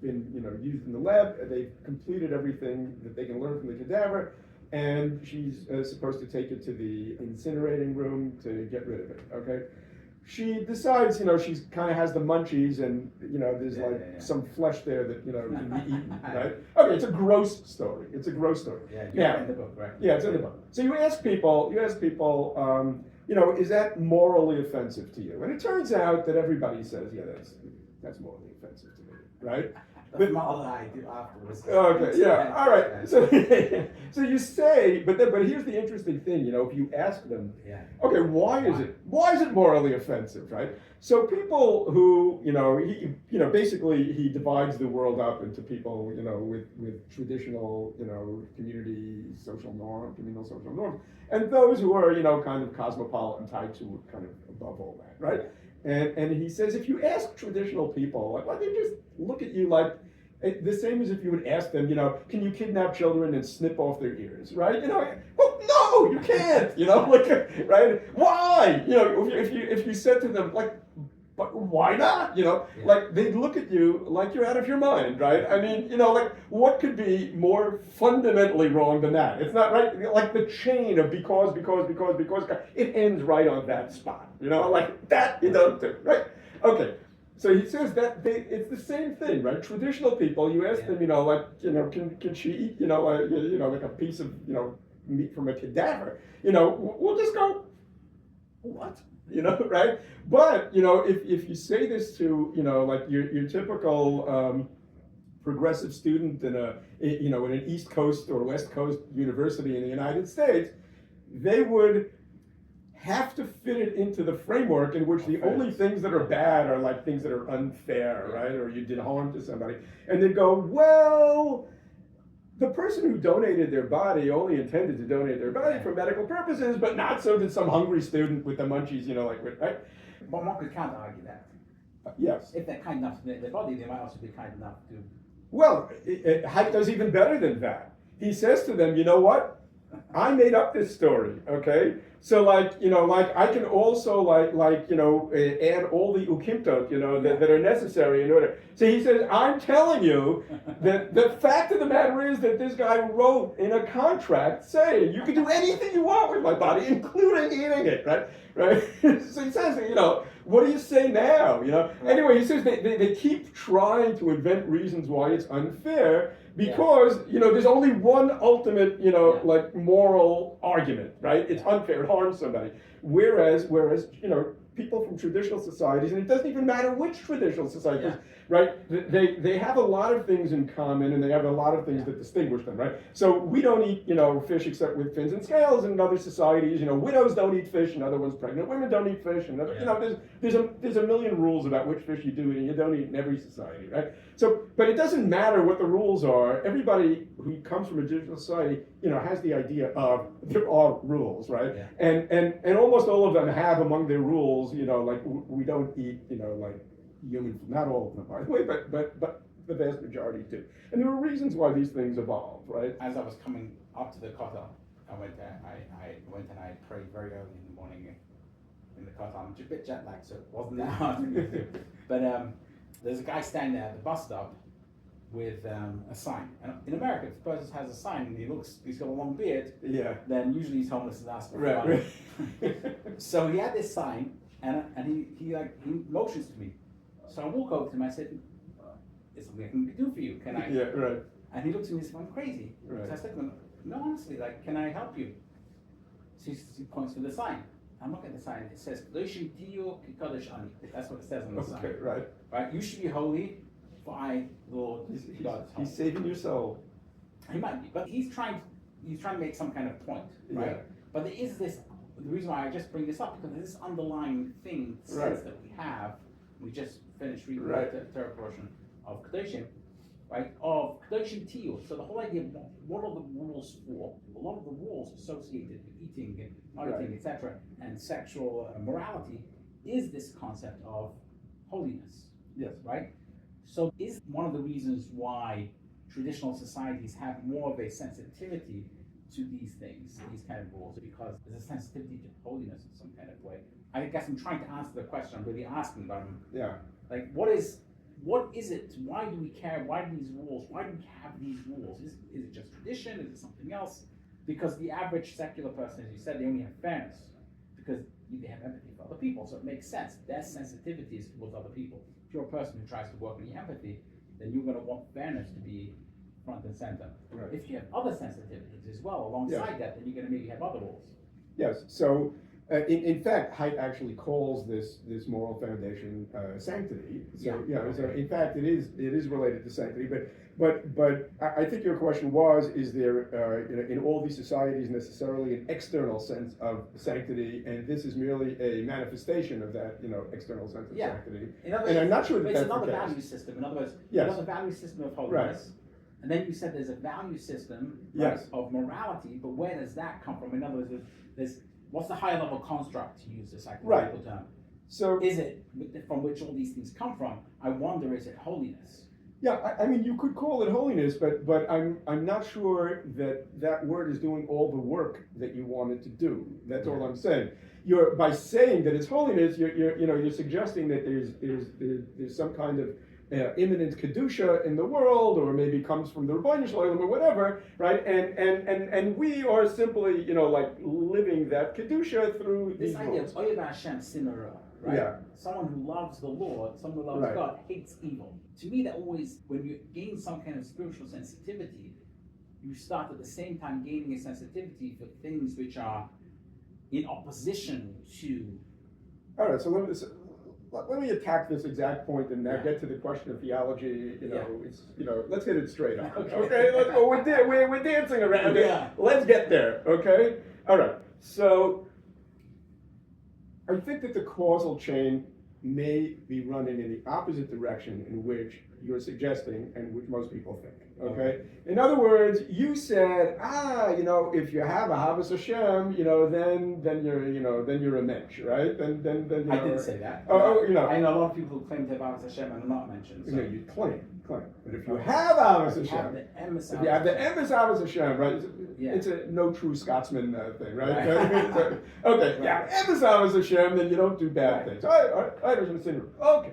been, used in the lab. They've completed everything that they can learn from the cadaver, and she's supposed to take it to the incinerating room to get rid of it. Okay. She decides, she's kind of has the munchies, and there's some flesh there that can be eaten, right? Okay, it's a gross story. It's a gross story. Yeah, in the book, right? Yeah, it's in the book. So you ask people, is that morally offensive to you? And it turns out that everybody says, yeah, that's morally offensive to me, right? But I do afterwards. Okay, yeah, all right. So you say, but here's the interesting thing, if you ask them, okay, why is it morally offensive, right? So people who, basically he divides the world up into people, with traditional, communal social norms, and those who are, kind of cosmopolitan types who are kind of above all that, right? And he says, if you ask traditional people, they just look at you like the same as if you would ask them, can you kidnap children and snip off their ears, right? Well, no, you can't, right? Why? If you said to them, but why not? They'd look at you like you're out of your mind, right? I mean, what could be more fundamentally wrong than that? It's not right. Like the chain of because, it ends right on that spot, like that you don't do, right? Okay. So he says that it's the same thing, right? Traditional people, you ask them, can she eat, like a piece of, meat from a cadaver? We'll just go, what? Right? But, if you say this to, like your typical progressive student in an East Coast or West Coast university in the United States, they would have to fit it into the framework in which the only things that are bad are like things that are unfair, right? Or you did harm to somebody. And they'd go, well, the person who donated their body only intended to donate their body for medical purposes, but not so did some hungry student with the munchies, right? But one could counter argue that. Yes. If they're kind enough to donate their body, they might also be kind enough to... Well, Heidi does even better than that. He says to them, you know what? I made up this story, okay? So I can also add all the ukimtot, that are necessary in order. So he says, I'm telling you that the fact of the matter is that this guy wrote in a contract saying you can do anything you want with my body, including eating it, right? So he says, what do you say now? Anyway, he says they keep trying to invent reasons why it's unfair. Because, there's only one ultimate, moral argument, right? It's unfair, it harms somebody. Whereas, people from traditional societies, and it doesn't even matter which traditional societies, right? They have a lot of things in common, and they have a lot of things that distinguish them, right? So we don't eat, fish except with fins and scales. In other societies, widows don't eat fish, and other ones, pregnant women don't eat fish, and there's a million rules about which fish you do eat and you don't eat in every society, right? So, but it doesn't matter what the rules are. Everybody who comes from a traditional society, has the idea of there are rules, right? And almost all of them have among their rules, we don't eat, human, not all of them, by the way, but the vast majority do. And there are reasons why these things evolve, right? As I was coming up to the kotel, I went and I prayed very early in the morning in the kotel. I'm a bit jet lagged, so it wasn't that hard to do. But there's a guy standing there at the bus stop with a sign. And in America, if the person has a sign and he's got a long beard, then usually he's homeless and asking for money. Right. So he had this sign, and he motions to me. So I walk over to him. I said, "Is something I can do for you? Can I?" Yeah, right. And he looked at me and said, "I'm crazy." Right. So I said to him, "No, honestly, can I help you?" So he points to the sign. I'm looking at the sign. It says, that's what it says on the sign. Okay, right. Right. You should be holy, for I, Lord, God. He's saving your soul. He might be, but he's trying to make some kind of point, right? Yeah. But there is this. The reason why I just bring this up because there's this underlying thing sense that we have. We just finished reading the third portion of Cohesion, right? Of Cohesion Tiyur. So the whole idea of what are the rules for? A lot of the rules associated with eating and not eating, etc., and sexual morality is this concept of holiness. Yes. Right? So is one of the reasons why traditional societies have more of a sensitivity to these things, these kind of rules, because there's a sensitivity to holiness in some kind of way. I guess I'm trying to answer the question I'm really asking, but Yeah. like, what is it? Why do we care? Why do these rules? Why do we have these rules? Is it just tradition? Is it something else? Because the average secular person, as you said, they only have fairness because they have empathy for other people. So it makes sense. Their sensitivity is towards other people. If you're a person who tries to work on your empathy, then you're going to want fairness to be front and center. Right. If you have other sensitivities as well alongside that, then you're going to maybe have other rules. Yes. So, in fact, Heidi actually calls this moral foundation sanctity. So, So in fact, it is related to sanctity. But I think your question was: is there in all these societies necessarily an external sense of sanctity, and this is merely a manifestation of that external sense of sanctity? In other And I'm not sure that it's that's another the case. value system. In other words, Yes. another value system of holiness. Right. And then you said there's a value system Yes. of morality, but where does that come from? In other words, there's what's the higher level construct, to use the psychological term? So Is it from which all these things come from? I wonder, is it holiness? yeah, I mean, you could call it holiness, but I'm not sure that word is doing all the work that you want it to do. That's all I'm saying. By saying that it's holiness, you're suggesting that there's some kind of imminent kedusha in the world, or maybe comes from the Rabbi Shalom or whatever, right? And we are simply like living that kedusha through This these idea rules. of Oyev Hashem Sinara, right? Yeah. Someone who loves the Lord, someone who loves Right. God, hates evil. To me, that always, when you gain some kind of spiritual sensitivity, you start at the same time gaining a sensitivity for things which are in opposition to. All right, so let me attack this exact point and now get to the question of theology. It's let's get it straight up. Okay, let's go. We're dancing around it. Yeah. Let's get there. Okay. All right. So I think that the causal chain may be running in the opposite direction in which you're suggesting and which most people think. Okay. In other words, you said, if you have a Havas Hashem, then you're a mensch, right? Then I didn't say that. I know a lot of people who claim to have Avos Hashem and are not mentioned. So. You claim. But if you have Havas Hashem, if you have the emes Havas Hashem, right? It's a no true Scotsman thing, right? Okay. Yeah, emes Havas Hashem, then you don't do bad things. Okay.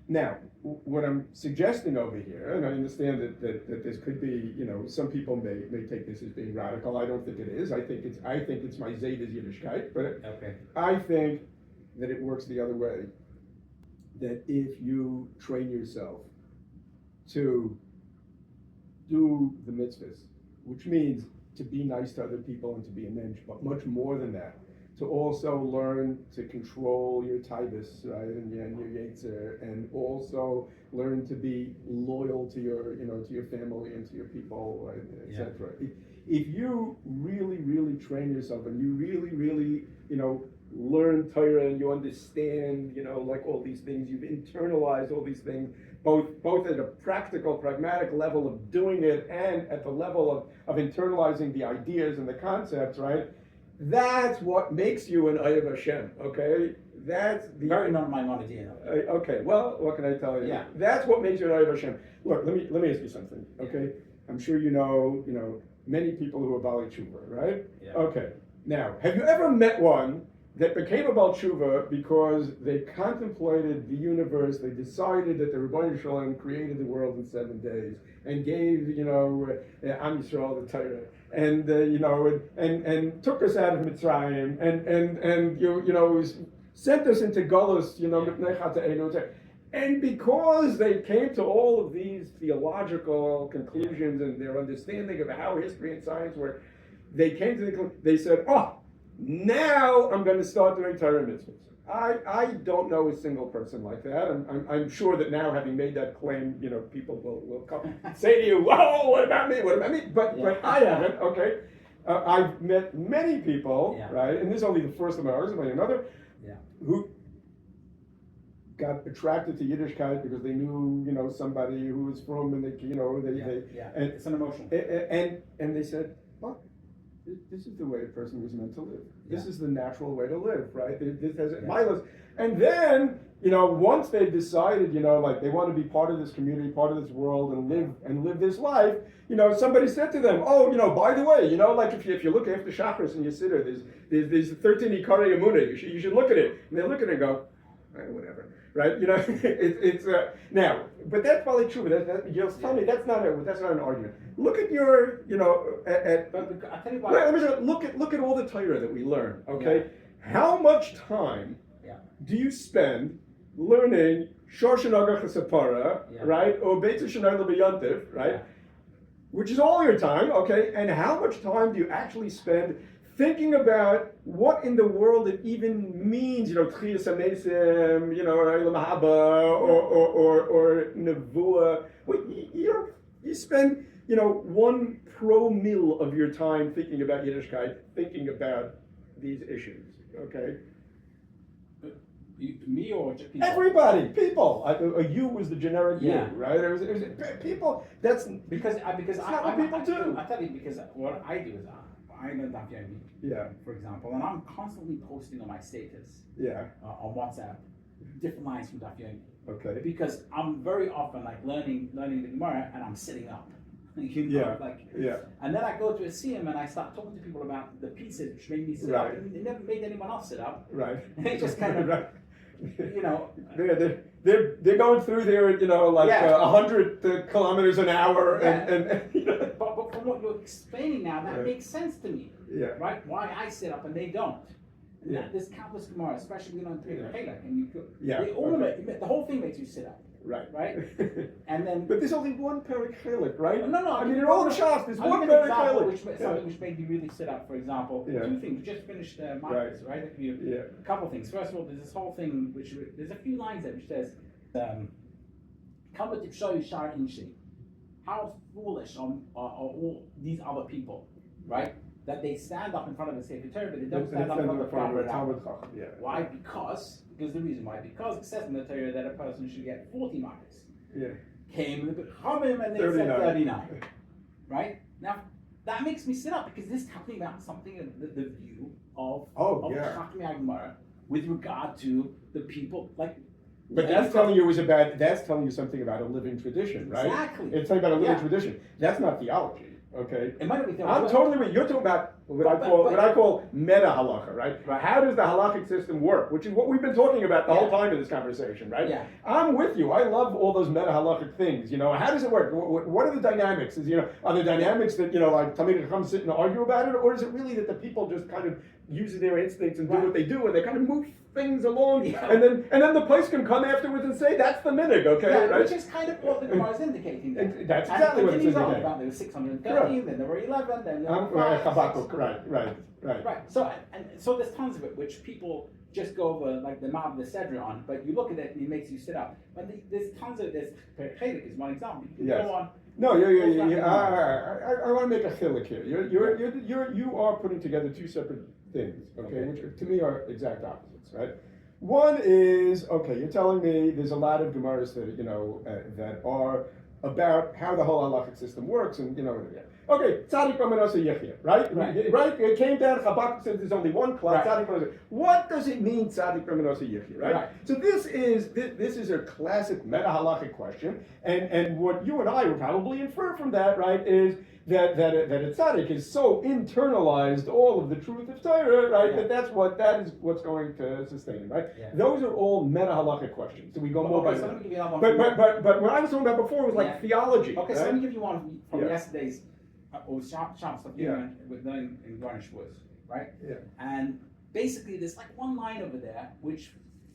Now, what I'm suggesting over here, and I understand that this could be, some people may take this as being radical. I don't think it is. I think it's my Zayda's Yiddishkeit, but I think that it works the other way. That if you train yourself to do the mitzvahs, which means to be nice to other people and to be a mensch, but much more than that, to also learn to control your taivas, right, and your yetzer, and also learn to be loyal to your family and to your people, right, etc. If you really, really train yourself and you really, really, learn Torah and you understand, like all these things, you've internalized all these things, both at a practical, pragmatic level of doing it and at the level of internalizing the ideas and the concepts, right? That's what makes you an Oyev Hashem, okay? That's the very not my idea. Okay, well, what can I tell you? Yeah. That's what makes you an Oyev Hashem. Look, let me ask you something, okay? I'm sure you know many people who are Bali Tshuva, right? Yeah. Okay. Now, have you ever met one that became a Baal Tshuva because they contemplated the universe, they decided that the Rabbi Shalom created the world in 7 days and gave, Am Yisrael the Torah, and and took us out of Mitzrayim, and sent us into Golus, and because they came to all of these theological conclusions and their understanding of how history and science work, they came to they said, now I'm going to start doing Torah mitzvahs. I don't know a single person like that. I'm sure that now, having made that claim, people will come and say to you, what about me? But I haven't, okay? I've met many people, right? And this is only the first of my ours, and another, who got attracted to Yiddishkeit because they knew, somebody who was from, and and it's an emotion. And they said, this is the way a person was meant to live. This is the natural way to live, right? This has mindless. And then once they've decided, like they want to be part of this community, part of this world, and live this life, somebody said to them, oh, by the way, like if you look after Shachris and you sit there, there's 13 Ikari Emunah, you should look at it. And they look at it and go, whatever, right? It's now, but that's probably true. You'll tell me that's not an argument. Look at your, But I tell you what. let me just look at all the Torah that we learn. Okay, how much time do you spend learning Shor Shenagah Chesapara, right, or Beit Shenagah B'Yantiv, right, which is all your time, okay, and how much time do you actually spend thinking about what in the world it even means, Tchiyas HaMesim, Olam Haba, or Nevuah. You spend, 1 promille of your time thinking about Yiddishkeit, thinking about these issues, okay? Me or just people? Everybody, people. You was the generic you, right? It was people. That's because not what people do. I tell you, because what I do is I know Daf Yomi, for example, and I'm constantly posting on my status, on WhatsApp, different lines from Daf Yomi. Okay. Because I'm very often like learning the Gemara, and I'm sitting up. And then I go to a CM and I start talking to people about the pieces which made me sit up, and it never made anyone else sit up. Right. And it just kind of. They're going through there, 100 kilometers an hour, and But from what you're explaining now, that makes sense to me. Right? Why I sit up and they don't. And there's countless Gemara, especially in halakhic, and they all the whole thing makes you sit up. Right? And then, but there's only one Perek Halakhic, right? No. I mean, in all the shops, there's one Perek Halakhic. Something which made me really sit up. For example, 2 things. We just finished Marcus, right? A couple of things. First of all, there's this whole thing which there's a few lines there which says, "Come to show you Shar Inshi." How foolish are all these other people, right? That they stand up in front of a Sefer Torah, but they don't stand up in front of the Talmud. Why? Because the reason why, because it says in the Torah that a person should get 40 marks. Came with the Chachamim and they said 39. Right? Now, that makes me sit up because this is talking about something of the view of Chachamim Gemara with regard to the people, like. But that's telling you something about a living tradition, right? Exactly. It's talking about a living tradition. That's not theology. Okay, it might be theology. I'm totally with you. You're talking about what I call meta halacha, right? How does the halakhic system work? Which is what we've been talking about the whole time in this conversation, right? Yeah. I'm with you. I love all those meta halachic things. How does it work? What are the dynamics? Are the dynamics that like Talmidei Chacham sit and argue about it, or is it really that the people just kind of use their instincts and do what they do, and they kind of move things along, and then the place can come afterwards and say that's the minig, okay? Right? Which is kind of what the Gemara is indicating. That's exactly what it's indicating. There were 613, then there were 11, then there were 5. Right. So there's tons of it which people just go over like the Mav the Sedra on, but you look at it and it makes you sit up. But there's tons of this. Chelik is one example. You can go on. No, I want to make a chilik here. You are putting together 2 separate things, okay, which to me are exact opposites, right? One is, you're telling me there's a lot of Gemaras that that are about how the whole halakhic system works, and okay, Tzadik B'Manosa Yechia, right? It came down. Chabak said there's only one class. Tzadik B'Manosa. What does it mean, Tzadik B'Manosa Yechia, right? So this is a classic meta halakhic question, and what you and I would probably infer from that, right, is that a tzaddik is so internalized all of the truth of Torah, right? That is what's going to sustain, right? Those are all meta halakhic questions. So we go more by that. But what I was talking about before was like theology. Okay, so let me give you one from yesterday's shop stuff with learning in Garnish Woods, right? Yeah. And basically, there's like one line over there which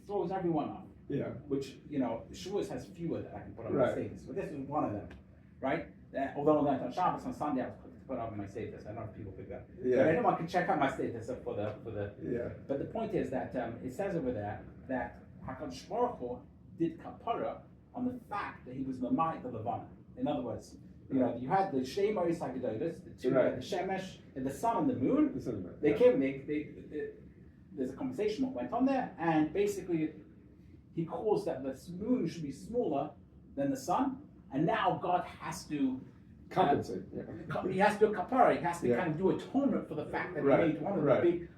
throws everyone off. Yeah. Which Shavuos has fewer that I can put on my status, but this is one of them, right? Although on Shabbos on Sunday I was quick to put up on my status. I don't know if people pick that. Yeah. But anyone can check out my status for the. But the point is that it says over there that HaKadosh Baruch Hu did kapara on the fact that he was mamait the Levana. In other words, you had the Shnei Moris HaGedolos, the 2, the Shemesh and the sun and the moon. They came. There's a conversation what went on there, and basically he calls that the moon should be smaller than the sun. And now God has to compensate. He has to do a kapara. He has to kind of do atonement for the fact that he made one of the big.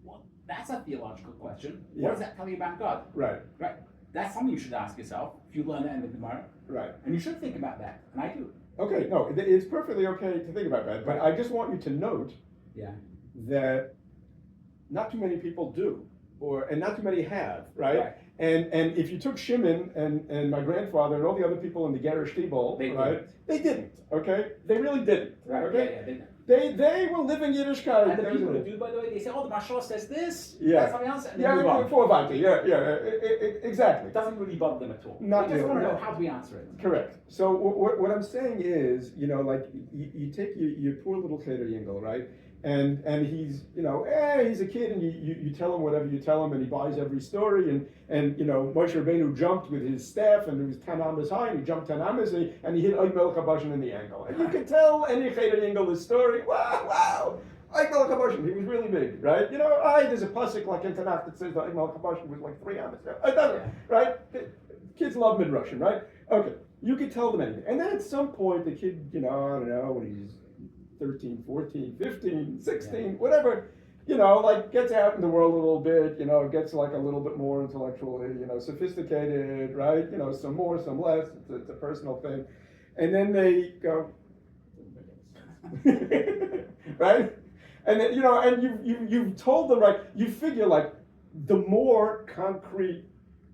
Well, that's a theological question. What does that tell you about God? Right. That's something you should ask yourself if you learn that in the Gemara. Right. And you should think about that, and I do. Okay, no, it's perfectly okay to think about that, but I just want you to note that not too many people do, and not too many have, right? And if you took Shimen and my grandfather and all the other people in the Gerish Tibol, they didn't, okay? They really didn't, okay? They didn't. They were living Yiddishkeit. And the people who do, by the way, they say, "Oh, the Mashal says this." Yeah. That's something else. And they move on. Exactly. It doesn't really bother them at all. Not they just want to really. know how do we answer it. Correct. So what I'm saying is, like you take your poor little Cheder Yingel, right? And he's, he's a kid, and you tell him whatever you tell him, and he buys every story, and Moshe Rabbeinu jumped with his staff, and it was 10 amas high, and he jumped 10 amas, and he hit Oig Melech HaBashan in the ankle. And you can tell any Cheder Yingel this story. Wow! Oig Melech HaBashan, he was really big, right? There's a pasuk like in Tanakh that says that Oig Melech HaBashan was like 3 amas. It doesn't, right? Kids love Midrashim, right? Okay, you could tell them anything. And then at some point, the kid, I don't know, when he's 13, 14, 15, 16, whatever, gets out in the world a little bit, gets like a little bit more intellectually, sophisticated, right? Some more, some less. It's a personal thing. And then they go, right? And then, and you've told them, right? You figure like the more concrete,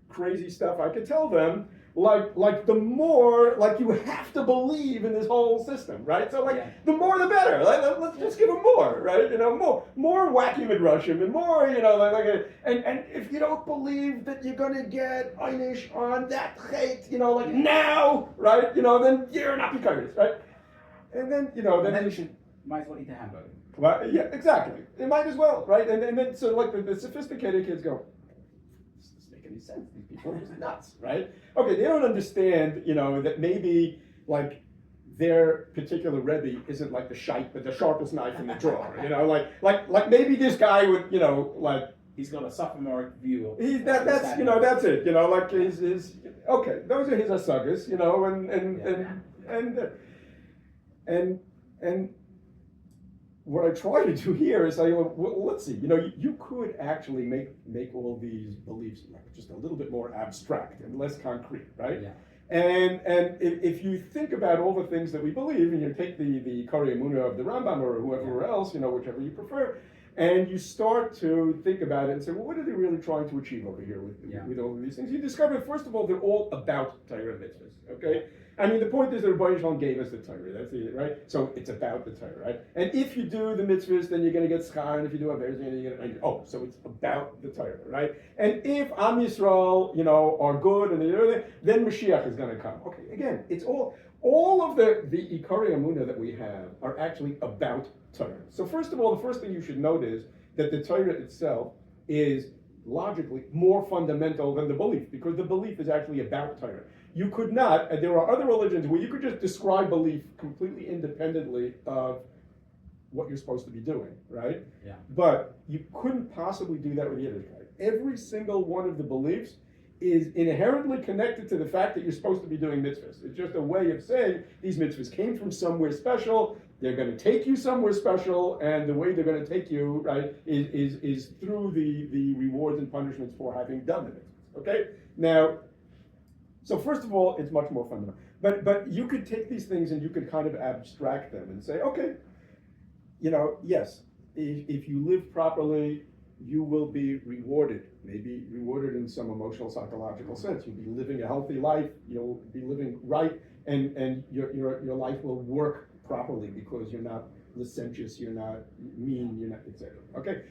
crazy stuff I could tell them, like the more, like you have to believe in this whole system, right? So the more the better. Let's just give them more, right? More wacky midrashim and more, and if you don't believe that you're gonna get einish on that chait, now, right? Then you're not pikaris, right? And then then you should might as well eat a hamburger. Well, yeah, exactly. It might as well, right? And then so like the sophisticated kids go, any sense. These people are just nuts, right? Okay, they don't understand, that maybe like their particular Rebbe isn't like the shite, but the sharpest knife in the drawer. Like maybe this guy would, like he's got a sophomoric view of that's it. Like his okay, those are his asagas, and what I try to do here is say, well, let's see. You could actually make all these beliefs just a little bit more abstract and less concrete, right? Yeah. And if you think about all the things that we believe, and you take the Kari Emunah of the Rambam or whoever else, whichever you prefer, and you start to think about it and say, well, what are they really trying to achieve over here with all of these things? You discover, first of all, they're all about Torah mitzvahs, okay? I mean, the point is that Rabbi Shalom gave us the Torah, that's it, right? So it's about the Torah, right? And if you do the mitzvahs, then you're going to get schar, and if you do Averos, then you're going to, so it's about the Torah, right? And if Am Yisrael, are good, and then Mashiach is going to come. Okay, again, it's all of the Ikari Amunah that we have are actually about Torah. So first of all, the first thing you should note is that the Torah itself is logically more fundamental than the belief, because the belief is actually about Torah. You could not, and there are other religions where you could just describe belief completely independently of what you're supposed to be doing, right? Yeah. But you couldn't possibly do that with Yiddishkeit. Every single one of the beliefs is inherently connected to the fact that you're supposed to be doing mitzvahs. It's just a way of saying these mitzvahs came from somewhere special, they're going to take you somewhere special, and the way they're going to take you, right, is through the rewards and punishments for having done the mitzvahs, okay? Now, so first of all, it's much more fundamental. But you could take these things and you could kind of abstract them and say, okay, yes, if you live properly, you will be rewarded, maybe rewarded in some emotional, psychological sense. You'll be living a healthy life, you'll be living right, and your life will work properly because you're not licentious, you're not mean, you're not, etc. Okay?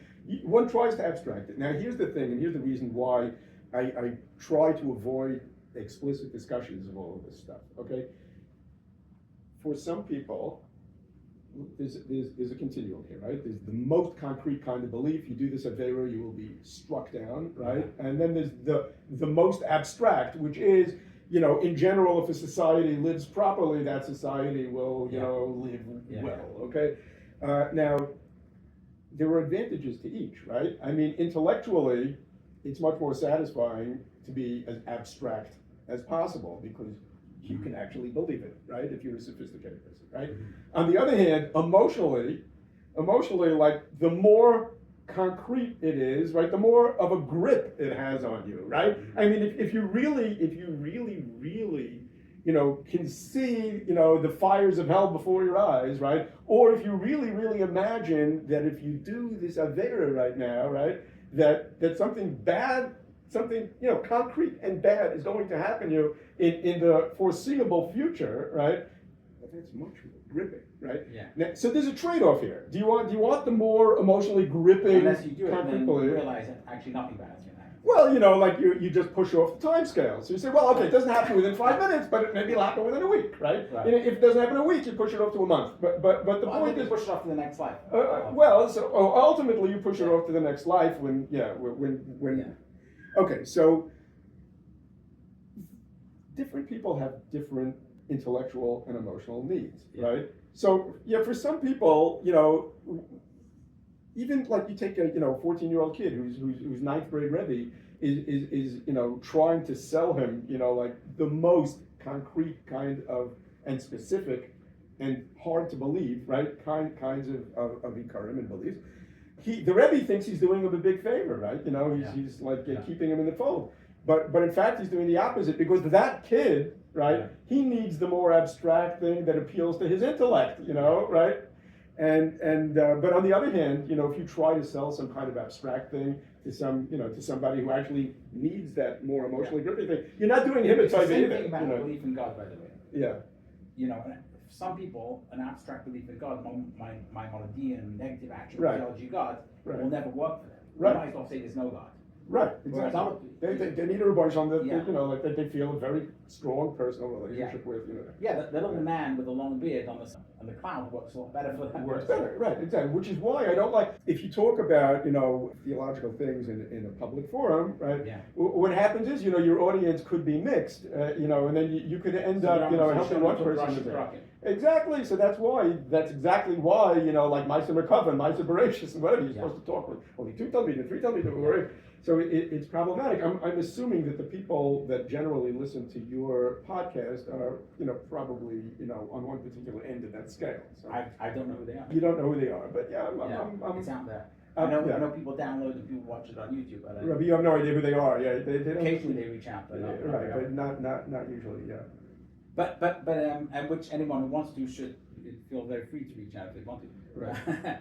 One tries to abstract it. Now here's the thing, and here's the reason why I try to avoid explicit discussions of all of this stuff, okay? For some people, there's a continuum here, right? There's the most concrete kind of belief. You do this avera, you will be struck down, right? And then there's the most abstract, which is, in general, if a society lives properly, that society will, live well, okay? Now, there are advantages to each, right? I mean, intellectually, it's much more satisfying to be as abstract as possible because you can actually believe it, right? If you're a sophisticated person, right? On the other hand, emotionally, like the more concrete it is, right, the more of a grip it has on you, right? I mean, if you really, can see, the fires of hell before your eyes, right? Or if you really imagine that if you do this avera right now, right, that something bad, something, concrete and bad is going to happen to you in the foreseeable future, right? That's much more gripping, right? Yeah. Now, so there's a trade-off here. Do you want the more emotionally gripping? Unless you do it, concrete then belief? you realize that actually nothing bad is going to happen. Well, like you just push off the time scale. So you say, well, okay, it doesn't happen within 5 minutes, but maybe it'll happen within a week, right? Right. If it doesn't happen in a week, you push it off to a month. But the point is, push it off to the next life. Ultimately you push it off to the next life when. Okay, so different people have different intellectual and emotional needs, right? So for some people, even like you take a 14-year-old kid who's ninth grade Rebbe is trying to sell him like the most concrete kind of and specific and hard to believe, right, kinds of ikarim and beliefs. The Rebbe thinks he's doing him a big favor, right? He's like keeping him in the fold. But in fact, he's doing the opposite, because that kid, right, he needs the more abstract thing that appeals to his intellect, right? But on the other hand, if you try to sell some kind of abstract thing to somebody who actually needs that more emotionally gripping thing, you're not doing him a favor either. It's the same thing about belief in God, by the way. Yeah. Some people, an abstract belief in God, Maimonidean negative action Right. theology God, Right. will never work for them. Right. You might as well say there's no God. Right, Whereas exactly. They need a rebuttal that Yeah. that they feel a very strong personal relationship with. Yeah, the little man with the long beard on the cloud works a lot better for them. Works better, right? Exactly. Which is why I don't like if you talk about theological things in a public forum, right? Yeah. What happens is your audience could be mixed, and then you could end up helping one person. Exactly. So that's exactly why like Meiser McCoven, Meiser Bereshis, and whatever you're supposed to talk with only 2 Talmidim, 3 Talmidim. So it's problematic. I'm assuming that the people that generally listen to your podcast are, probably, on one particular end of that scale. So I don't know who they are. you don't know who they are, but It's out there. I know people download and people watch it on YouTube. But you have no idea who they are. Yeah, they don't. Occasionally they reach out, but but not usually. Yeah. And which anyone who wants to should feel very free to reach out if they want to. Right.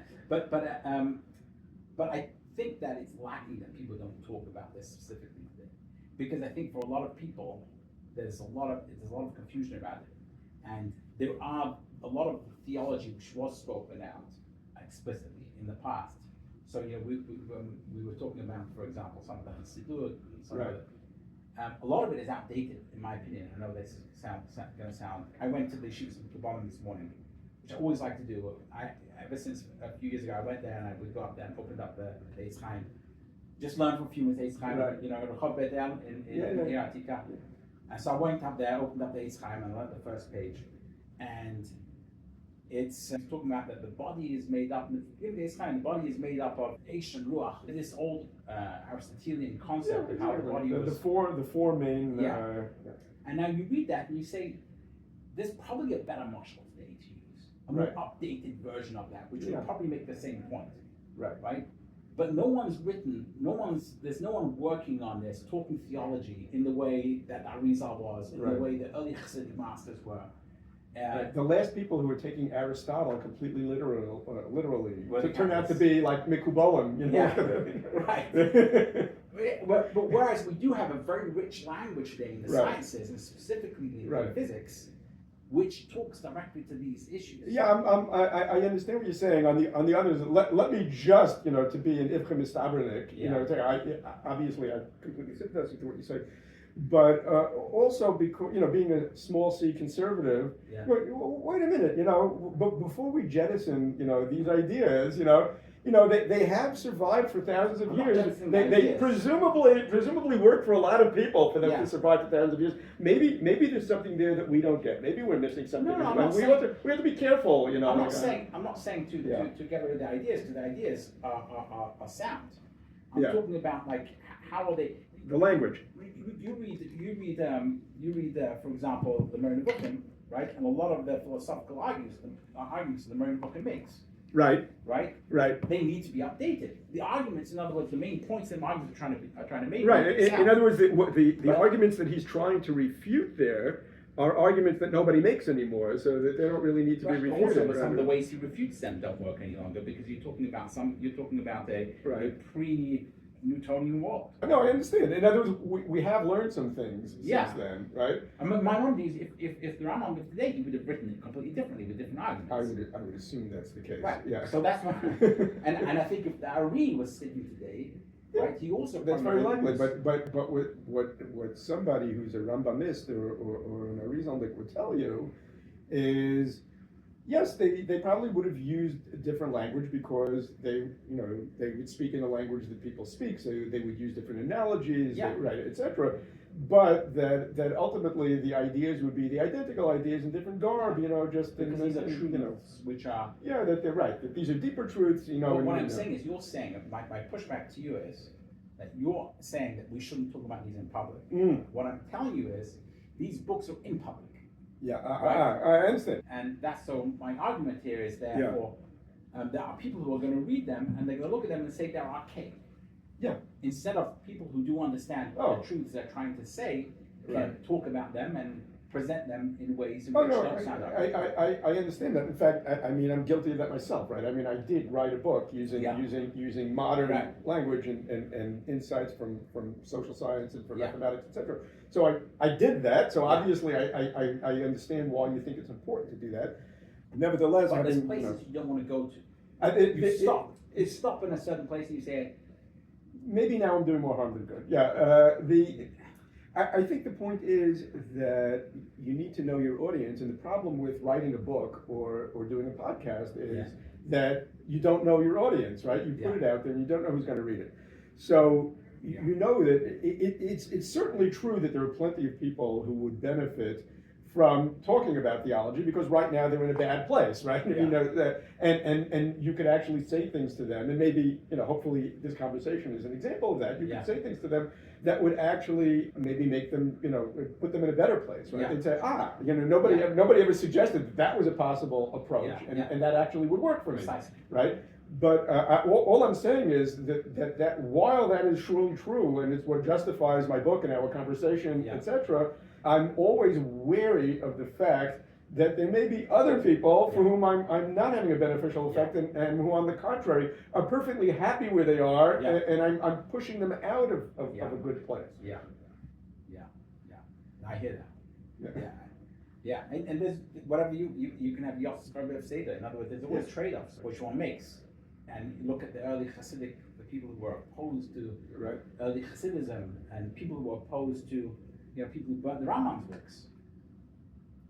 but I think that it's lacking that people don't talk about this specifically today, because I think for a lot of people there's a lot of confusion about it, and there are a lot of theology which was spoken out explicitly in the past. So we were talking about, for example, some of the Hasidut and some of it. A lot of it is outdated, in my opinion. I know this is going to sound. I went to the Yeshivas of Kabbalah this morning, which I always like to do. Ever since a few years ago, I went there and I would go up there and opened up the Eitz Chaim, just learn for a few minutes Eitz Chaim, Rehov Bedel in Atika. And so I went up there, opened up the Eitz Chaim, and I learned the first page, and it's talking about that the body is made up. In this time, the body is made up of Eish and Ruach. This old Aristotelian concept of how the body was. The four main. And now you read that and you say, there's probably a better marshal today to use, a more updated version of that, which would probably make the same point. Right. But there's no one working on this, talking theology in the way that Arizal was, in the way the early Chassidic masters were. The last people who were taking Aristotle completely literally turned out to be like Mikubolim, right. But whereas we do have a very rich language today in the sciences, and specifically in physics, which talks directly to these issues. Yeah, I understand what you're saying. On the others, let me just to be an Ivcha Mistabernik. Obviously I completely sympathize with what you say. But also because being a small c conservative, wait a minute, but before we jettison these ideas, they have survived for thousands of years. They presumably work for a lot of people for them to survive for thousands of years. Maybe there's something there that we don't get. Maybe we're missing something. We have to be careful. I'm not saying to get rid of the ideas, because the ideas are sound. I'm talking about how are they. The language. You read, for example, the Moreh Nevuchim, right? And a lot of the philosophical arguments the Moreh Nevuchim makes Right. right? Right. They need to be updated. The arguments, in other words, the main points that arguments are trying to make. Right. In other words, the Right. arguments that he's trying to refute there are arguments that nobody makes anymore, so that they don't really need to be refuted. Also, some of the ways he refutes them don't work any longer because you're talking about a pre-Newtonian world. No, I understand. In other words, we have learned some things Yeah. since then, right? I mean, my wonder is if the Rambam lived today, he would have written it completely differently with different arguments. I would assume that's the case. Right. Yeah. So that's what, and I think if the Ari was sitting today, right, he also That's very likely. probably But what somebody who's a Rambamist or an Arizondik would tell you is, yes, they probably would have used a different language because they would speak in a language that people speak, so they would use different analogies, Yeah. right, etc. But that ultimately the ideas would be the identical ideas in different garb, just because these are in, truths which are. yeah, that they're right. That these are deeper truths, But and, what I'm saying is, you're saying my pushback to you is that you're saying that we shouldn't talk about these in public. What I'm telling you is these books are in public. Yeah, Right. I understand. And that's so my argument here is therefore there are people who are going to read them and they're going to look at them and say they're archaic. Yeah. Instead of people who do understand what the truths they're trying to say can talk about them and present them in ways in which don't sound archaic. I understand that. In fact, I mean, I'm guilty of that myself, right? I mean, I did write a book using modern language and insights from social science and from mathematics, etc. So I did that. So obviously, I understand why you think it's important to do that. Nevertheless, But there's places you don't want to go to. You stop in a certain place and you say, maybe now I'm doing more harm than good. I think the point is that you need to know your audience, and the problem with writing a book or doing a podcast is that you don't know your audience, right? You put it out there and you don't know who's going to read it. So you know that it's certainly true that there are plenty of people who would benefit from talking about theology because right now they're in a bad place, right? And you could actually say things to them, and maybe hopefully this conversation is an example of that. You could say things to them that would actually maybe make them put them in a better place, right? They'd say, nobody ever suggested that was a possible approach, and that actually would work for me, right? But all I'm saying is that while that is surely true, and it's what justifies my book and our conversation, etc., I'm always wary of the fact that there may be other people for whom I'm not having a beneficial effect, and who, on the contrary, are perfectly happy where they are, and I'm pushing them out of a good place. Yeah. I hear that. Yeah. And there's whatever you can have Yos Karbev Seder. In other words, there's always trade-offs which one makes. And you look at the early Hasidic, the people who were opposed to early Hasidism, and people who were opposed to people who burned the Rambam's books.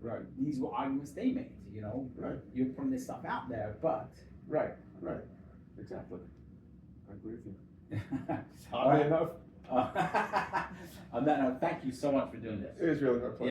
Right. These were arguments they made. Right. You're putting this stuff out there, but right. Exactly. I agree with you. All right. Enough. On that note, thank you so much for doing this. It is really my pleasure.